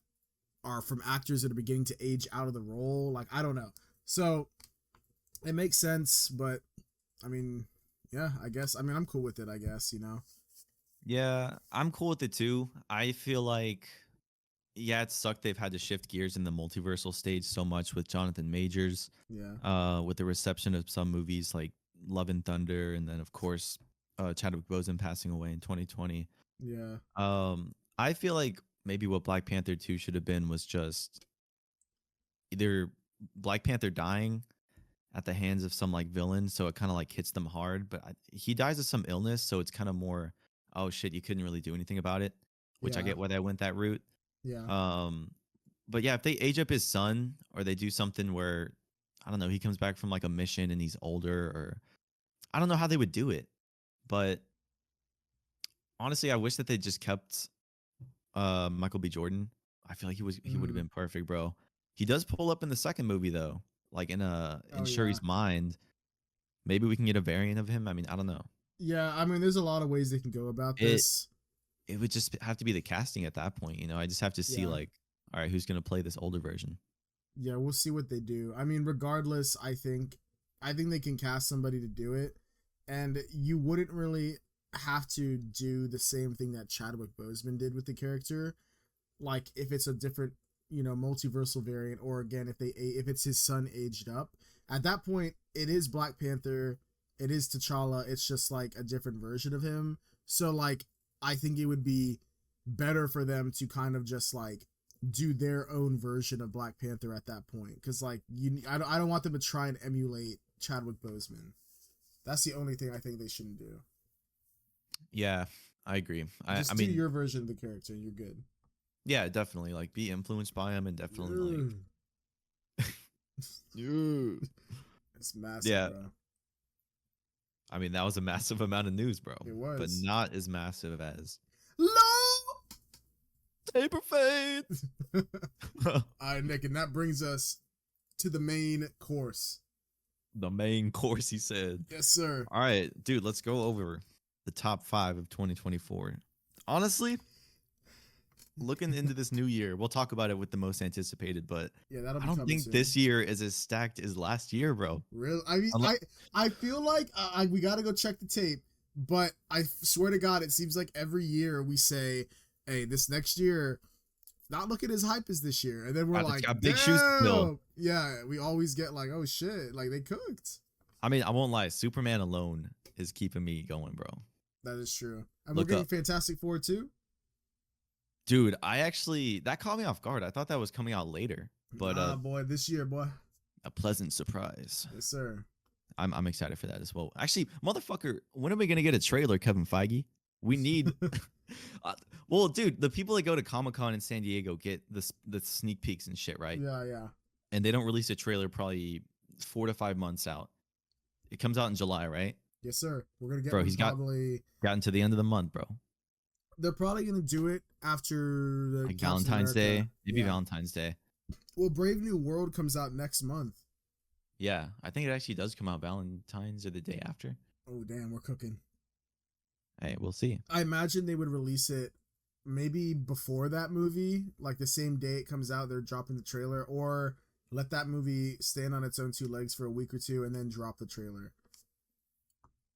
are from actors that are beginning to age out of the role. Like, I don't know. So it makes sense, but I mean, yeah, I guess. I mean, I'm cool with it, I guess, you know? Yeah, I'm cool with it too. I feel like, yeah, it sucked they've had to shift gears in the multiversal stage so much with Jonathan Majors, Yeah. with the reception of some movies like Love and Thunder, and then of course, Chadwick Boseman passing away in 2020. Yeah. I feel like maybe what Black Panther 2 should have been was just either Black Panther dying at the hands of some like villain, so it kind of like hits them hard. But he dies of some illness, so it's kind of more, oh shit, you couldn't really do anything about it. Which I Yeah. get why they went that route. Yeah. Um, but yeah, if they age up his son, or they do something where, I don't know, he comes back from like a mission and he's older, or I don't know how they would do it. But honestly, I wish that they just kept Michael B. Jordan. I feel like he would have been perfect, bro. He does pull up in the second movie though, like in Oh, yeah. Shuri's mind. Maybe we can get a variant of him. I mean, I don't know. Yeah. I mean, there's a lot of ways they can go about It this. it would just have to be the casting at that point, you know. I just have to see Yeah. like, all right, who's gonna play this older version? Yeah. We'll see what they do. I mean, regardless, I think they can cast somebody to do it. And you wouldn't really have to do the same thing that Chadwick Boseman did with the character. Like if it's a different, multiversal variant, or again, if it's his son aged up. At that point, it is Black Panther, it is T'Challa, it's just like a different version of him. So like I think it would be better for them to kind of just like do their own version of Black Panther at that point, cuz like I don't want them to try and emulate Chadwick Boseman. That's the only thing I think they shouldn't do. Yeah, I agree. Just I do mean, your version of the character and you're good. yeah, definitely. Like, be influenced by him, and definitely like, yeah. It's massive, Yeah. bro. I mean, that was a massive amount of news, bro. It was. But not as massive as Low. Taper Fade. All right, Nick, and that brings us to the main course. The main course, he said. Yes, sir. All right, dude, let's go over the top 5 of 2024. Honestly, looking into this new year, we'll talk about it with the most anticipated, but Yeah, that'll be I don't coming think soon. this year is as stacked as last year, bro. Really? I mean, Unle- I feel like we got to go check the tape, but I swear to God, it seems like every year we say, "Hey, this next year, not looking as hype as this year," and then we're It's like, got big shoes to fill. "Damn!" Yeah, we always get like, "Oh shit!" Like they cooked. I mean, I won't lie. Superman alone is keeping me going, bro. That is true, and Look we're getting up. Fantastic Four too. Dude, that caught me off guard. I thought that was coming out later, but Boy, this year, boy. a pleasant surprise. Yes, sir. I'm excited for that as well. Actually, motherfucker, when are we gonna get a trailer, Kevin Feige? We need. Well, dude, the people that go to Comic-Con in San Diego get the sneak peeks and shit, right? Yeah, yeah. And they don't release a trailer probably 4 to 5 months out. It comes out in July, right? Yes, sir. We're gonna get Bro, one he's probably. gotten to the end of the month, bro. They're probably gonna do it after the Like Captain Valentine's America. Day, maybe Yeah. Valentine's Day. Well, Brave New World comes out next month. Yeah, I think it actually does come out Valentine's or the day after. Oh damn, we're cooking. Hey, we'll see. I imagine they would release it maybe before that movie, like the same day it comes out. They're dropping the trailer, or let that movie stand on its own two legs for a week or two and then drop the trailer.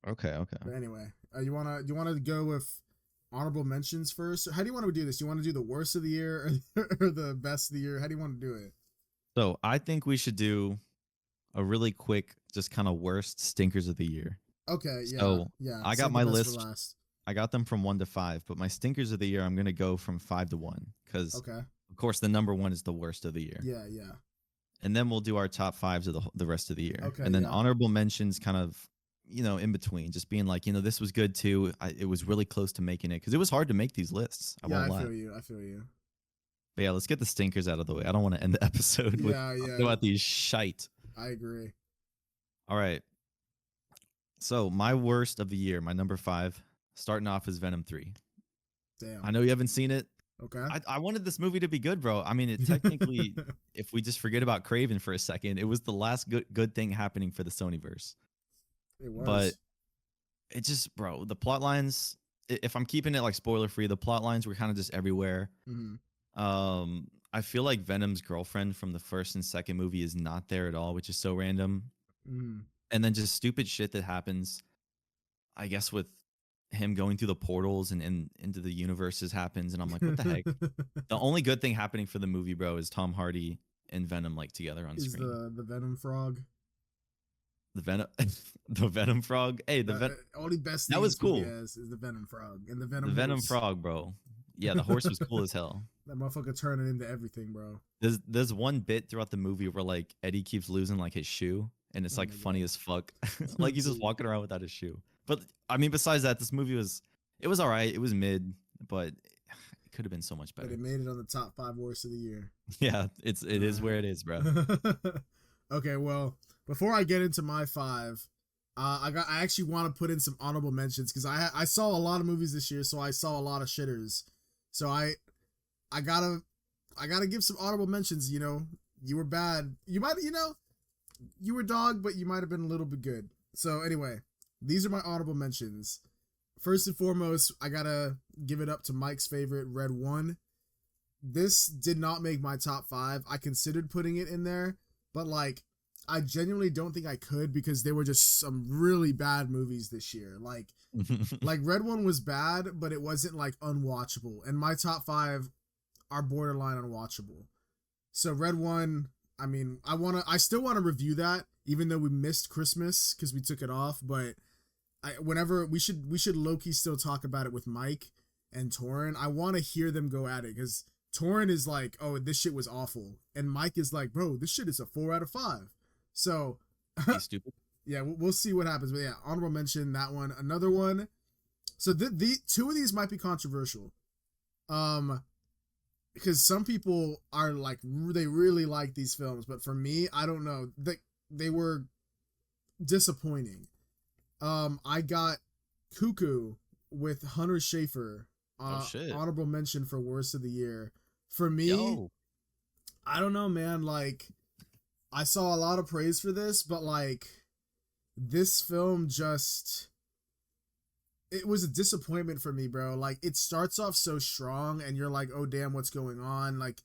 Okay. But anyway, do you wanna go with honorable mentions first? How do you want to do this? Do you want to do the worst of the year or the best of the year? How do you want to do it? So I think we should do a really quick, just kind of worst stinkers of the year. Okay, yeah, So, yeah. I got save the my best for list. last. I got them from 1 to 5, but my stinkers of the year, I'm gonna go from 5 to 1 because, Okay. of course, the number 1 is the worst of the year. Yeah, yeah. And then we'll do our top 5s of the rest of the year. Okay, And then yeah. honorable mentions, kind of, in between, just being like, this was good too. It was really close to making it because it was hard to make these lists. I won't lie. feel you. I feel you. But yeah, let's get the stinkers out of the way. I don't want to end the episode with Yeah, talking yeah. about these shite. I agree. All right. So my worst of the year, my number 5, starting off is Venom 3. Damn. I know you haven't seen it. Okay. I wanted this movie to be good, bro. I mean, it technically, if we just forget about Craven for a second, it was the last good thing happening for the Sonyverse. It but was. it just, bro, the plot lines. If I'm keeping it like spoiler free, the plot lines were kind of just everywhere. Mm-hmm. I feel like Venom's girlfriend from the first and second movie is not there at all, which is so random. Mm-hmm. And then just stupid shit that happens, I guess, with him going through the portals and into the universes happens, and I'm like, what the heck? The only good thing happening for the movie, bro, is Tom Hardy and Venom like together on Is screen. the Venom frog. The Venom, the Venom frog. Hey, Only best that thing was this movie cool. has is the Venom frog and the The Venom Venom horse. frog, bro. Yeah, the horse was cool as hell. That motherfucker turning into everything, bro. There's one bit throughout the movie where like Eddie keeps losing like his shoe, and it's Oh like my funny god. as fuck. Like he's just Dude. walking around without his shoe. But I mean, besides that, this movie was all right. It was mid, but it could have been so much But better. it made it on the top 5 worst of the year. Yeah, it is where it is, bro. Okay, well, before I get into my 5, I actually want to put in some honorable mentions because I saw a lot of movies this year, so I saw a lot of shitters. So I gotta give some honorable mentions. You know, you were bad. You might, you were dog, but you might have been a little bit good. So anyway, these are my honorable mentions. First and foremost, I gotta give it up to Mike's favorite, Red One. This did not make my top 5. I considered putting it in there, but like I genuinely don't think I could because there were just some really bad movies this year. Like Red One was bad, but it wasn't like unwatchable. And my top 5 are borderline unwatchable. So Red One, I mean, I still want to review that, even though we missed Christmas because we took it off. But whenever we should low-key still talk about it with Mike and Torin. I want to hear them go at it because Torin is like, oh, this shit was awful, and Mike is like, bro, this shit is a 4 out of 5. So He's stupid. yeah, we'll see what happens. But yeah, honorable mention that one. Another one. So the two of these might be controversial, because some people are like they really like these films, but for me, I don't know. They were disappointing. I got Cuckoo with Hunter Schafer. Oh shit. Honorable mention for worst of the year. For me, Yo. I don't know, man. Like, I saw a lot of praise for this, but like, this film just, it was a disappointment for me, bro. Like, it starts off so strong, and you're like, oh damn, what's going on? Like,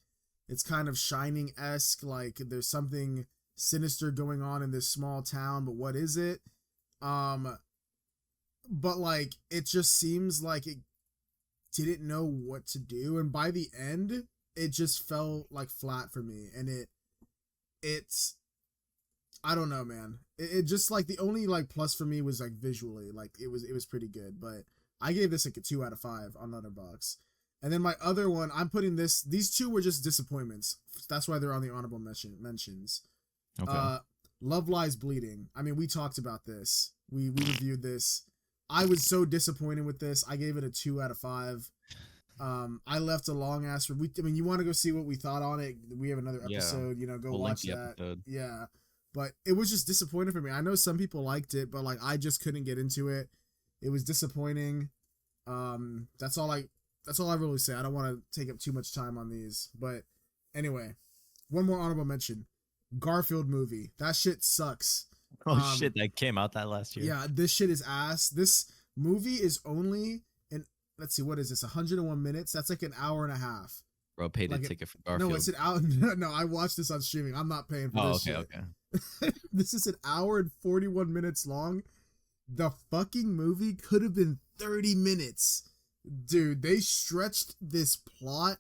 it's kind of Shining-esque. Like, there's something sinister going on in this small town, but what is it? But like, it just seems like it didn't know what to do, and by the end, it just felt like flat for me, and it's I don't know, man. It just like the only like plus for me was like visually, like it was pretty good, but I gave this like a 2 out of 5 on Letterboxd. And then my other one, I'm putting these two were just disappointments. That's why they're on the honorable mentions. Okay. Love Lies Bleeding. I mean, we talked about this. We reviewed this. I was so disappointed with this. I gave it a 2 out of 5. I left a long ass. I mean, you want to go see what we thought on it? We have another episode. Yeah. Go We'll link watch the that. episode. Yeah, but it was just disappointing for me. I know some people liked it, but like I just couldn't get into it. It was disappointing. That's all I really say. I don't want to take up too much time on these, but anyway, one more honorable mention. Garfield movie. That shit sucks. Oh shit, that came out that last year. Yeah, this shit is ass. This movie is only let's see, what is this? 101 minutes? That's like an hour and a half. Bro, paid a ticket for Garfield. No, it's an hour. No, I watched this on streaming. I'm not paying for this shit. Okay. This is an hour and 41 minutes long. The fucking movie could have been 30 minutes. Dude, they stretched this plot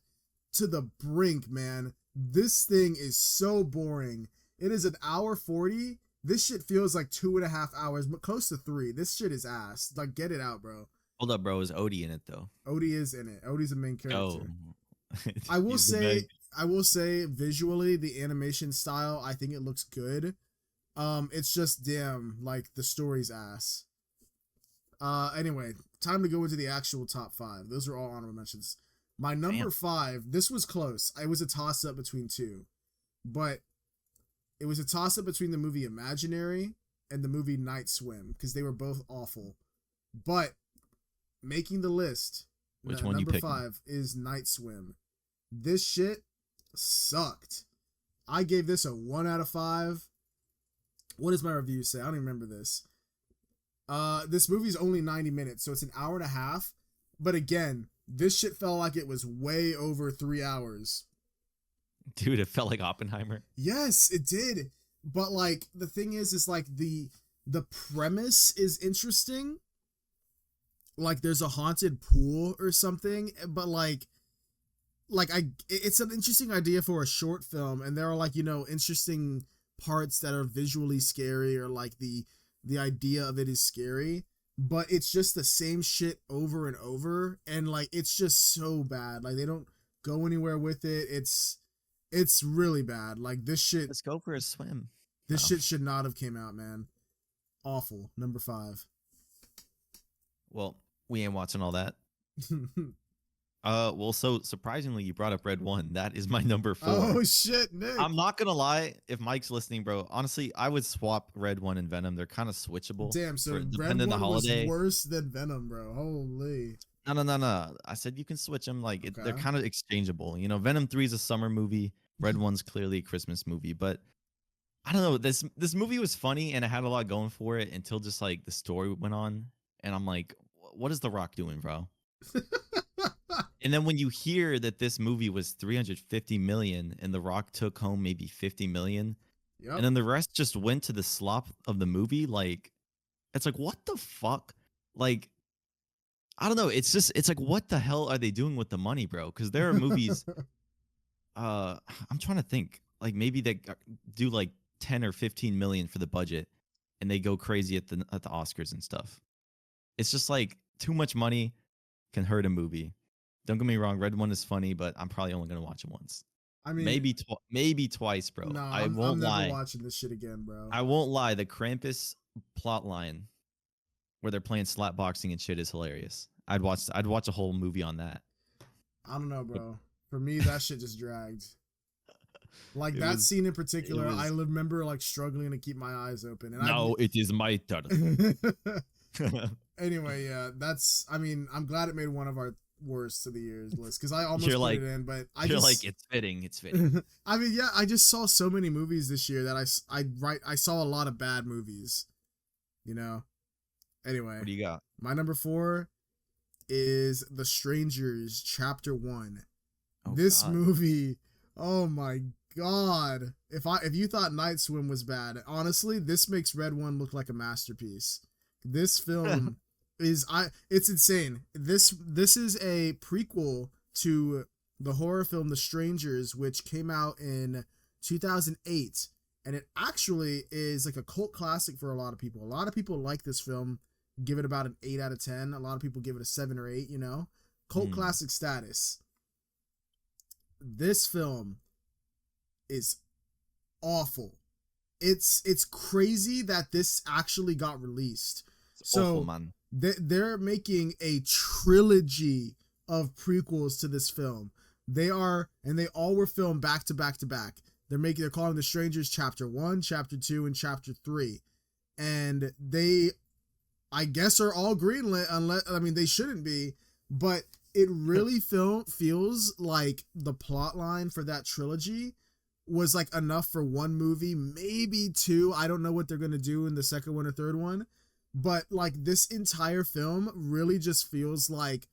to the brink, man. This thing is so boring. It is an hour 40. This shit feels like 2.5 hours, but close to 3. This shit is ass. Like, get it out, bro. Hold up, bro. Is Odie in it though? Odie is in it. Odie's the main character. Oh. I will say visually the animation style, I think it looks good. It's just damn, like the story's ass. Anyway, time to go into the actual top 5. Those are all honorable mentions. My number 5, this was close. It was a toss up between 2. But it was a toss up between the movie Imaginary and the movie Night Swim because they were both awful. But making the list, which one you number picking? 5 is Night Swim. This shit sucked. I gave this a 1 out of 5. What does my review say? I don't even remember this. This movie's only 90 minutes, so it's an hour and a half. But again, this shit felt like it was way over 3 hours. Dude, it felt like Oppenheimer. Yes, it did. But like the thing is like the premise is interesting. Like there's a haunted pool or something, but like it's an interesting idea for a short film, and there are like, you know, interesting parts that are visually scary, or like the idea of it is scary, but it's just the same shit over and over, and like it's just so bad. Like they don't go anywhere with it. It's really bad. Like this shit. Let's go for a swim. This shit should not have came out, man. Awful. Number 5. Well, we ain't watching all that. Well, so surprisingly, you brought up Red One. That is my number 4. Oh shit, Nick. I'm not gonna lie. If Mike's listening, bro, honestly, I would swap Red One and Venom. They're kind of switchable. Damn, so Red depending One the holiday. was worse than Venom, bro. Holy. No. I said you can switch them. Like Okay. they're kind of exchangeable. You know, Venom 3 is a summer movie. Red One's clearly a Christmas movie. But I don't know. This movie was funny and it had a lot going for it until just like the story went on, and I'm like, what is The Rock doing, bro? And then when you hear that this movie was 350 million and The Rock took home maybe 50 million, Yep. and then the rest just went to the slop of the movie, like it's like, what the fuck? Like, I don't know. It's like, what the hell are they doing with the money, bro? Because there are movies. I'm trying to think. Like maybe they do like 10 or 15 million for the budget, and they go crazy at the Oscars and stuff. It's just like too much money can hurt a movie. Don't get me wrong, Red One is funny, but I'm probably only gonna watch it once. I mean, maybe twice, bro. No, I won't I'm never lie. watching this shit again, bro. I won't lie. The Krampus plot line where they're playing slap boxing and shit is hilarious. I'd watch a whole movie on that. I don't know, bro. For me, that shit just dragged. Like that scene in particular, I remember like struggling to keep my eyes open. And it is my turn. Anyway, yeah, that's. I mean, I'm glad it made one of our worst of the year's list, because I almost put it in, but I feel just like it's fitting. It's fitting. I mean, yeah, I just saw so many movies this year that I saw a lot of bad movies. You know. Anyway, What do you got? my number 4 is The Strangers Chapter 1. Oh, This God. movie, oh my god. If you thought Night Swim was bad, honestly, this makes Red One look like a masterpiece. This film it's insane. This is a prequel to the horror film The Strangers, which came out in 2008, and it actually is like a cult classic for a lot of people. A lot of people like this film, give it about an 8 out of 10. A lot of people give it a 7 or 8, you know. Cult classic status. This film is awful. It's crazy that this actually got released. It's awful, man. They're making a trilogy of prequels to this film. They all were filmed back to back to back. They're calling The Strangers Chapter 1, Chapter 2, and Chapter 3. And they, I guess, are all greenlit, unless, I mean, they shouldn't be, but it really feels like the plot line for that trilogy was like enough for one movie, maybe 2. I don't know what they're going to do in the second one or third one, but like this entire film really just feels like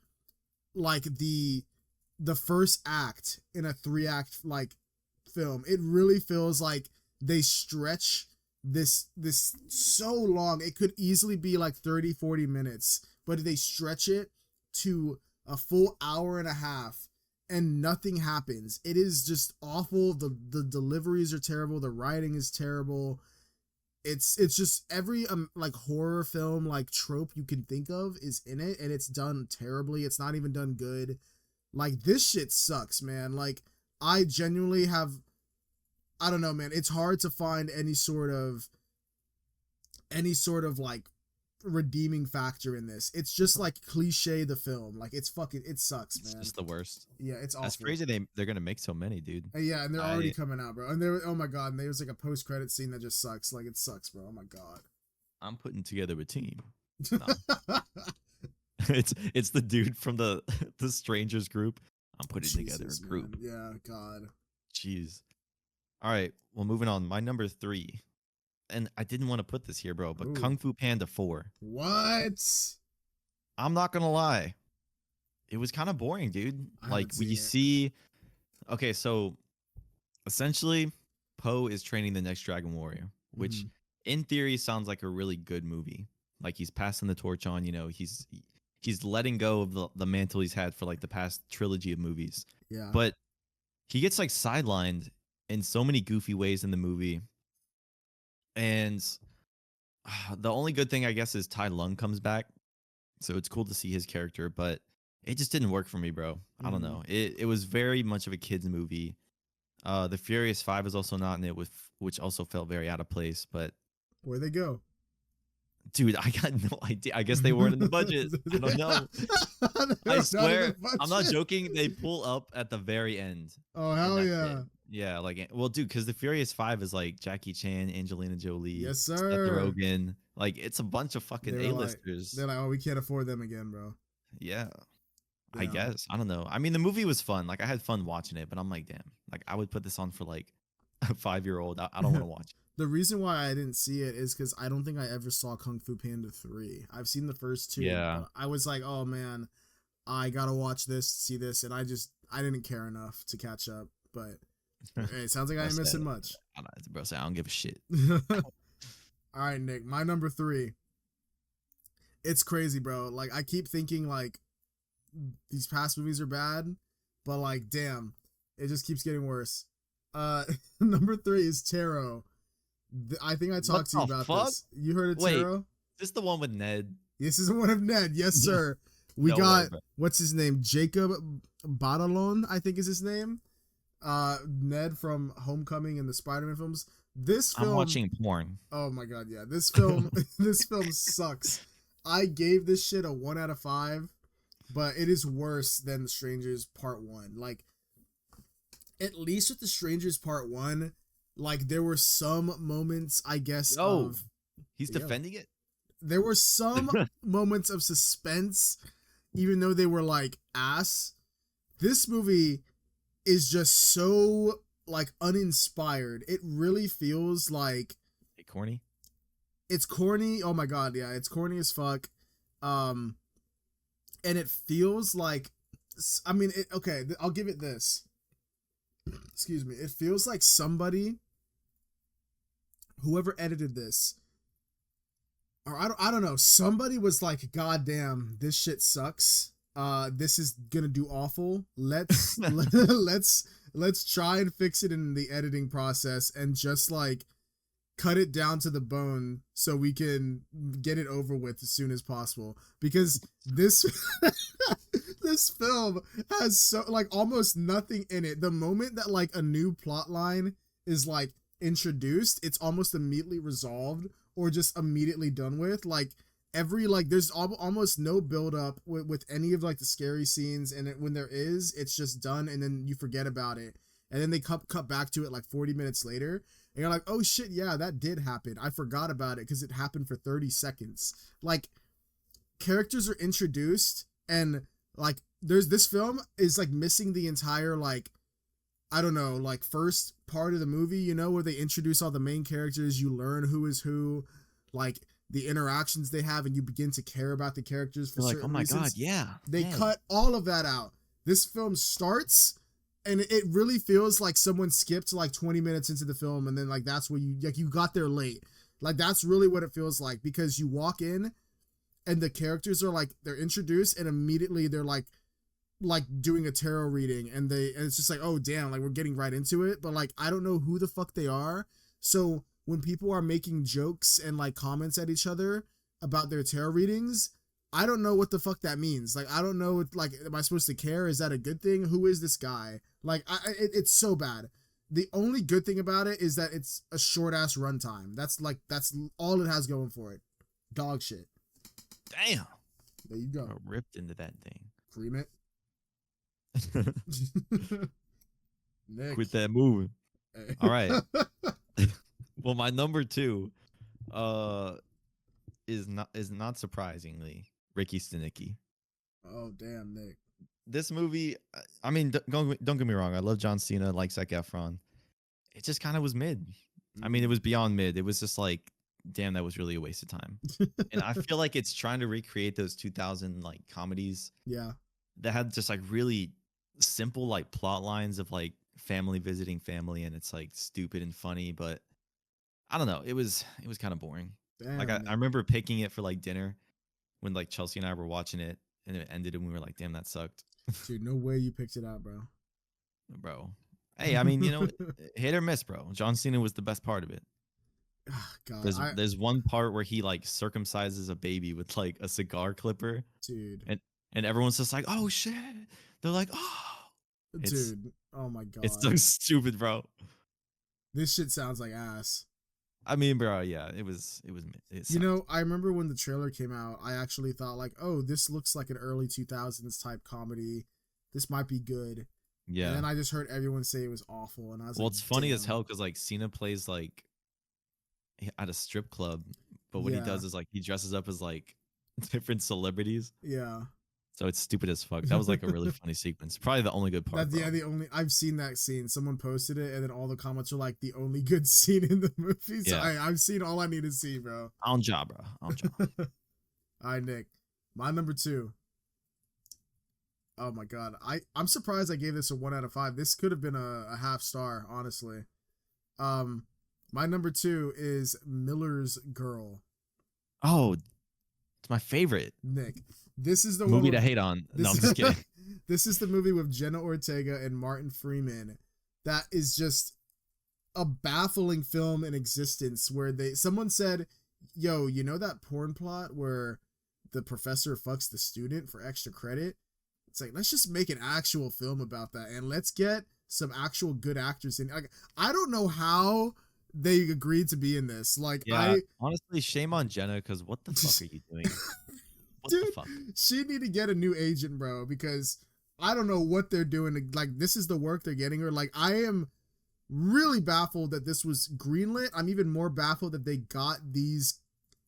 the first act in a 3-act like film. It really feels like they stretch this so long. It could easily be like 30-40 minutes, but they stretch it to a full hour and a half and nothing happens. It is just awful. The deliveries are terrible. The writing is terrible. It's just every like horror film like trope you can think of is in it, and it's done terribly. It's not even done good. Like this shit sucks, man. Like I genuinely have, I don't know, man. It's hard to find any sort of like redeeming factor in this. It's just like cliche the film. Like it sucks, man. It's just the worst. Yeah, it's awful. That's crazy. They're gonna make so many, dude. Yeah, and they're already coming out, bro. And oh my god, and there's like a post-credit scene that just sucks. Like it sucks, bro. Oh my god. I'm putting together a team. No. It's the dude from the Strangers group. I'm putting together a group. Man. Yeah, god. Jeez. All right. Well, moving on. My number 3. and I didn't want to put this here, bro, but Ooh. Kung Fu Panda 4. What? I'm not gonna lie, it was kind of boring, dude. I Like haven't we seen it. see, okay, so essentially, Poe is training the next Dragon Warrior, which Mhm. in theory sounds like a really good movie. Like he's passing the torch on, you know, he's letting go of the mantle he's had for like the past trilogy of movies. Yeah. But he gets like sidelined in so many goofy ways in the movie. And the only good thing I guess is Tai Lung comes back. So it's cool to see his character, but it just didn't work for me, bro. I don't know. It was very much of a kids movie. The Furious 5 is also not in it, which also felt very out of place. But Where'd they go? dude, I got no idea. I guess they weren't in the budget. I don't know. I swear, I'm not joking. They pull up at the very end. Oh hell yeah! It. Yeah, like, well, dude, because the Furious 5 is like Jackie Chan, Angelina Jolie, Yes, Seth sir. Rogen. Like, it's a bunch of fucking A-listers. They're like, oh, we can't afford them again, bro. Yeah. I guess. I don't know. I mean, the movie was fun. Like, I had fun watching it, but I'm like, damn. Like, I would put this on for like a 5-year-old. I don't want to watch it. The reason why I didn't see it is because I don't think I ever saw Kung Fu Panda 3. I've seen the first 2. Yeah. I was like, oh man, I gotta watch this, see this, and I didn't care enough to catch up. But hey, it sounds like I ain't missing much. Bro, I don't give a shit. All right, Nick, my number 3. It's crazy, bro. Like, I keep thinking like these past movies are bad, but like, damn, it just keeps getting worse. Number 3 is Taro. I think I talked to you about this. You heard of Taro? Is this the one with Ned? This is the one of Ned. Yes, sir. We got what's his name? Jacob Batalon, I think is his name. Ned from Homecoming and the Spider-Man films. This film, I'm watching porn. Oh my god, yeah. This film this film sucks. I gave this shit a 1 out of 5, but it is worse than The Strangers Part 1. Like, at least with The Strangers Part 1, like, there were some moments, I guess, he's defending it? There were some moments of suspense, even though they were, like, ass. This movie is just so, like, uninspired. It really feels like... corny? It's corny. Oh, my God, yeah. It's corny as fuck. And it feels like... I mean, okay, I'll give it this. Excuse me. It feels like somebody... Whoever edited this, or I don't know, somebody was like, God damn, this shit sucks. This is gonna do awful. Let's try and fix it in the editing process and just like cut it down to the bone so we can get it over with as soon as possible. Because this this film has so like almost nothing in it. The moment that like a new plot line is like introduced, it's almost immediately resolved or just immediately done with. Like every like there's almost no build up with any of like the scary scenes, and when there is, it's just done and then you forget about it, and then they cut back to it like 40 minutes later and you're like, oh shit, yeah, that did happen, I forgot about it because it happened for 30 seconds. Like, characters are introduced and like this film is like missing the entire like, I don't know, like first part of the movie, you know, where they introduce all the main characters, you learn who is who, like the interactions they have, and you begin to care about the characters for certain reasons. Oh my god, yeah. They cut all of that out. This film starts and it really feels like someone skipped like 20 minutes into the film, and then like that's where you got there late. Like that's really what it feels like, because you walk in and the characters are like, they're introduced and immediately they're like doing a tarot reading, and it's just like, oh damn, like we're getting right into it, but like I don't know who the fuck they are. So when people are making jokes and like comments at each other about their tarot readings, I don't know what the fuck that means. Like I don't know, like am I supposed to care? Is that a good thing? Who is this guy? Like it's so bad. The only good thing about it is that it's a short ass runtime. That's all it has going for it. Dog shit. Damn. There you go. I ripped into that thing. Cream it. Nick. Quit that moving. Hey. All right. Well, my number 2 is not surprisingly Ricky Stenicki. Oh damn, Nick. This movie, I mean, don't get me wrong, I love John Cena, like Zac Efron. It just kind of was mid. I mean, it was beyond mid. It was just like, damn, that was really a waste of time. And I feel like it's trying to recreate those 2000 like comedies. Yeah. That had just like really simple like plot lines of like family visiting family, and it's like stupid and funny, but I don't know. It was kind of boring. Damn, like I remember picking it for like dinner when like Chelsea and I were watching it, and it ended, and we were like, damn, that sucked. Dude, no way you picked it out, bro. Bro. Hey, I mean, hit or miss, bro. John Cena was the best part of it. God, There's one part where he like circumcises a baby with like a cigar clipper, dude, and everyone's just like, oh shit. They're like, oh, dude, oh my God, it's so stupid, bro. This shit sounds like ass. I mean, bro, yeah, it was. I remember when the trailer came out, I actually thought like, oh, this looks like an early 2000s type comedy. This might be good. Yeah. And then I just heard everyone say it was awful, and I was well, like, it's funny damn. as hell because like Cena plays like at a strip club, but what he does is like he dresses up as like different celebrities. Yeah. So it's stupid as fuck. That was like a really funny sequence. Probably the only good part. The only I've seen that scene. Someone posted it, and then all the comments are like the only good scene in the movie. So yeah. I've seen all I need to see, bro. On job, bro. On job. All right, Nick. My number 2. Oh my God. I'm surprised I gave this a 1 out of 5. This could have been a half star, honestly. My number 2 is Miller's Girl. Oh, it's my favorite. Nick, this is the movie to hate on. No, I'm just kidding. This is the movie with Jenna Ortega and Martin Freeman. That is just a baffling film in existence where someone said, yo, you know that porn plot where the professor fucks the student for extra credit? It's like, let's just make an actual film about that, and let's get some actual good actors in. Like, I don't know how they agreed to be in this. Like, yeah, honestly, shame on Jenna, because what the fuck are you doing? What Dude, the fuck? She need to get a new agent, bro, because I don't know what they're doing. Like, this is the work they're getting her. Like, I am really baffled that this was greenlit. I'm even more baffled that they got these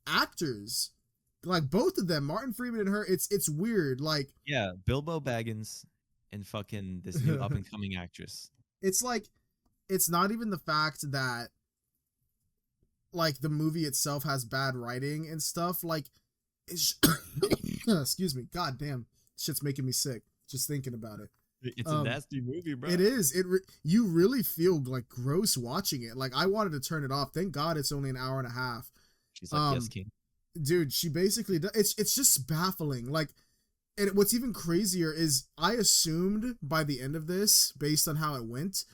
actors. Like, both of them, Martin Freeman and her, it's weird. Like, yeah, Bilbo Baggins and fucking this new up and coming actress. It's like, it's not even the fact that like the movie itself has bad writing and stuff. Like, it's excuse me, god damn, shit's making me sick just thinking about it. It's a nasty movie, bro. It is. You really feel like gross watching it. Like, I wanted to turn it off. Thank God it's only an hour and a half. She's like, yes, king. Dude, she basically does. It's just baffling. Like, and what's even crazier is I assumed by the end of this, based on how it went,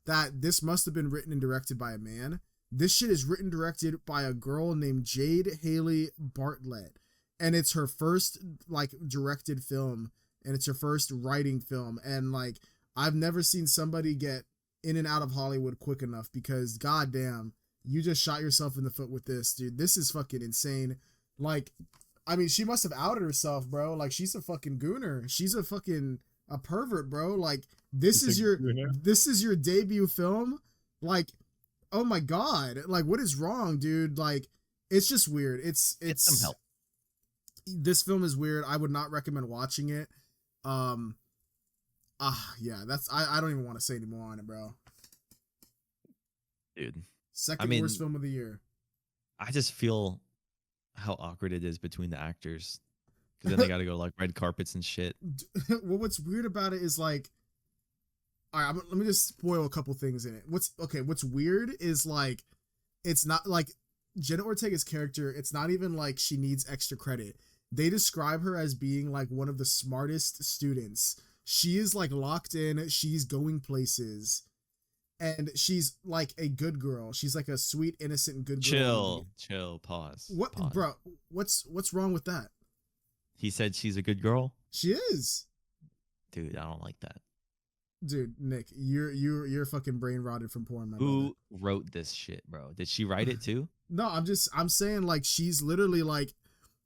that this must have been written and directed by a man. This shit is written and directed by a girl named Jade Haley Bartlett. And it's her first, like, directed film. And it's her first writing film. And, like, I've never seen somebody get in and out of Hollywood quick enough, because, goddamn, you just shot yourself in the foot with this, dude. This is fucking insane. Like, I mean, she must have outed herself, bro. Like, she's a fucking gooner. She's a fucking a pervert, bro. Like, this is your debut film. Like, oh my God. Like, what is wrong, dude? Like, it's just weird. It's some help. This film is weird. I would not recommend watching it. Yeah, that's I don't even want to say any more on it, bro. Dude. Second worst film of the year. I just feel how awkward it is between the actors, because then they got to go like red carpets and shit. Well, what's weird about it is, like, all right, let me just spoil a couple things in it. What's weird is, like, it's not like Jenna Ortega's character. It's not even like she needs extra credit. They describe her as being like one of the smartest students. She is like locked in. She's going places. And she's like a good girl. She's like a sweet, innocent, good girl. Chill, pause. What, pause. Bro? What's wrong with that? He said she's a good girl? She is. Dude, I don't like that. Dude, Nick, you're fucking brain rotted from porn, my brother. Who wrote this shit, bro? Did she write it too? No, I'm saying, like, she's literally like,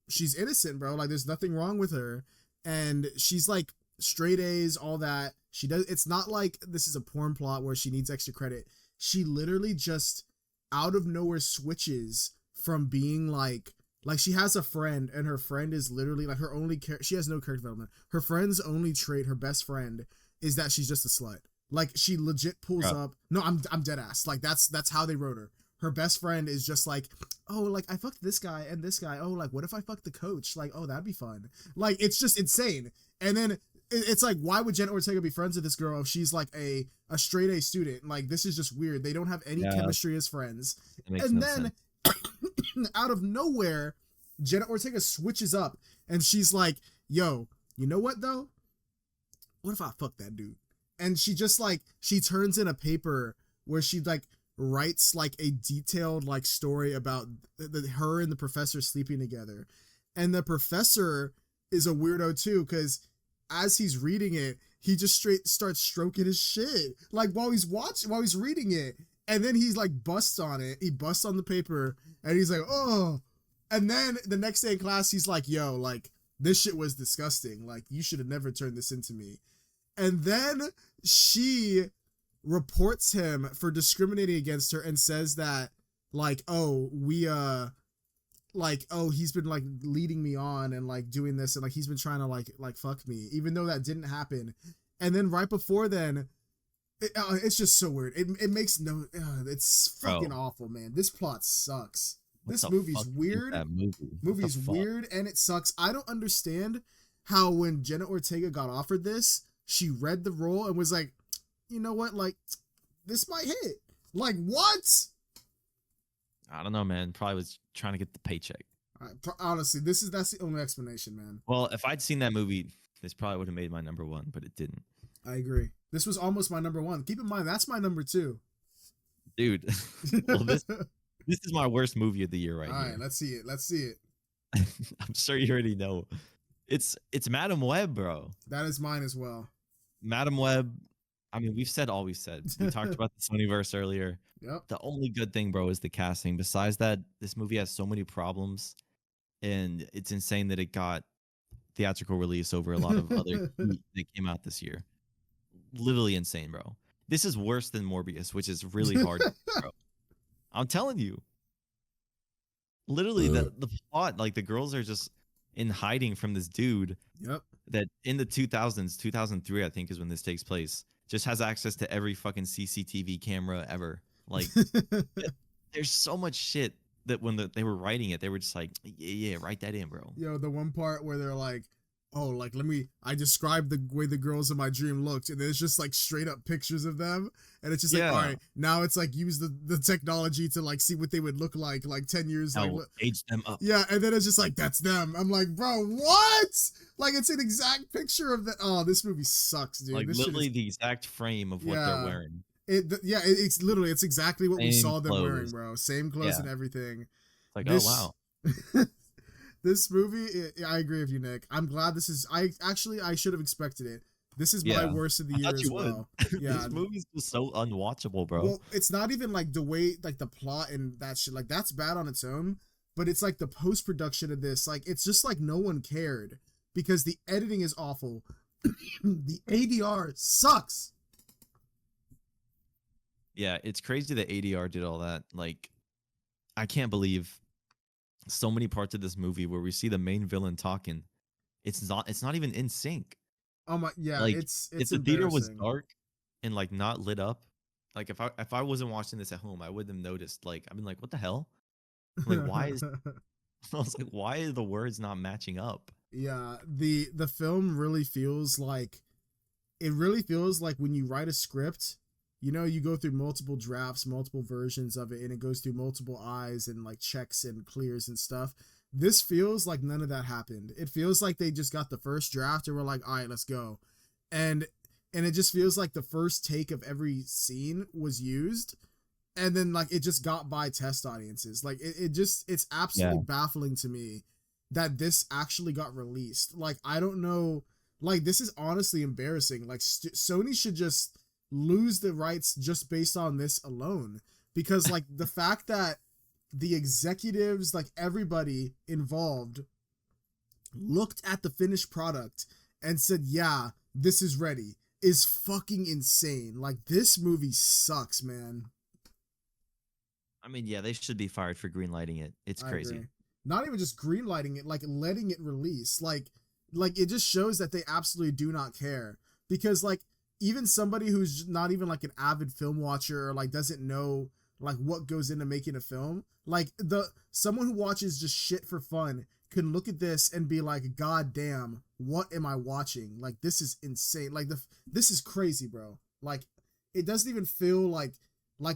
she's innocent, bro. Like, there's nothing wrong with her. And she's like straight A's, all that. It's not like this is a porn plot where she needs extra credit. She literally just out of nowhere switches from being like she has a friend, and her friend is literally like her only she has no character development. Her friend's only trait, her best friend, is that she's just a slut. Like, she legit pulls up. No, I'm dead ass. Like, that's how they wrote her. her best friend is just like, oh, like I fucked this guy and this guy. Oh, like what if I fucked the coach? Like, oh, that'd be fun. Like, it's just insane. And then it's like, why would Jenna Ortega be friends with this girl if she's like a straight A student? Like, this is just weird. They don't have any chemistry as friends. And then out of nowhere, Jenna Ortega switches up and she's like, yo, you know what though? What if I fuck that dude? And she just like, she turns in a paper where she like writes like a detailed like story about her and the professor sleeping together. And the professor is a weirdo too, because as he's reading it, he just straight starts stroking his shit like while he's reading it. And then he's like busts on it. He busts on the paper and he's like, oh. And then the next day in class, he's like, yo, like this shit was disgusting. Like you should have never turned this into me. And then she reports him for discriminating against her and says that like, oh, he's been like leading me on and like doing this and like he's been trying to like fuck me, even though that didn't happen. And then right before then, it's just so weird. It makes no, it's fucking awful, man. This plot sucks. This movie's weird. Movie's weird and it sucks. I don't understand how when Jenna Ortega got offered this, she read the role and was like, you know what, like this might hit. Like what? I don't know, man. Probably was trying to get the paycheck. Honestly, that's the only explanation, man. Well, if I'd seen that movie, this probably would have made my number one, but it didn't. I agree. This was almost my number one. Keep in mind, that's my number two. Dude, well, this is my worst movie of the year right now. All right, let's see it. I'm sure you already know. It's Madam Web, bro. That is mine as well. Madam Web. I mean, we've said all we said. We talked about the Sonyverse earlier. Yep. The only good thing, bro, is the casting. Besides that, this movie has so many problems, and it's insane that it got theatrical release over a lot of other that came out this year. Literally insane, bro. This is worse than Morbius, which is really hard, bro. I'm telling you. Literally, the plot, like the girls are just in hiding from this dude. Yep. That in the 2000s, 2003, I think is when this takes place, just has access to every fucking CCTV camera ever. Like, there's so much shit that when they were writing it, they were just like, yeah, write that in, bro. Yo, the one part where they're like, oh, like, I described the way the girls in my dream looked, and it's just like straight up pictures of them, and it's just like, all right, now it's like use the technology to like see what they would look like 10 years like age them up. Yeah, and then it's just like that's them. I'm like, bro, what? Like it's an exact picture of that. Oh, this movie sucks, dude. Like this literally the exact frame of what they're wearing. It's exactly what we saw them clothes. wearing, bro. Same clothes and everything. It's like, oh wow. This movie, I agree with you, Nick. I'm glad this is. I should have expected it. This is my worst of the year as well. Yeah, this movie's just so unwatchable, bro. Well, it's not even like the way, like the plot and that shit. Like that's bad on its own, but it's like the post production of this. Like it's just like no one cared because the editing is awful. The ADR sucks. Yeah, it's crazy that ADR did all that. Like, I can't believe so many parts of this movie where we see the main villain talking. It's not even in sync. Oh my, yeah, like, it's if the theater was dark and like not lit up, like if I wasn't watching this at home, I wouldn't have noticed. Like, I've been like, what the hell? Like, why is I was like, why are the words not matching up? Yeah, the film really feels like when you write a script, you know, you go through multiple drafts, multiple versions of it, and it goes through multiple eyes and like checks and clears and stuff. This feels like none of that happened. It feels like they just got the first draft and were like, all right, let's go. And it just feels like the first take of every scene was used. And then like it just got by test audiences. Like it's absolutely baffling to me that this actually got released. Like, I don't know, like this is honestly embarrassing. Like Sony should just lose the rights just based on this alone, because like the fact that the executives, like everybody involved, looked at the finished product and said, yeah, this is ready, is fucking insane. Like this movie sucks, man. I mean, yeah, they should be fired for greenlighting it. It's crazy. Not even just greenlighting it, like letting it release. Like it just shows that they absolutely do not care, because like even somebody who's not even like an avid film watcher or like doesn't know like what goes into making a film. Like someone who watches just shit for fun can look at this and be like, God damn, what am I watching? Like, this is insane. Like this is crazy, bro. Like, it doesn't even feel like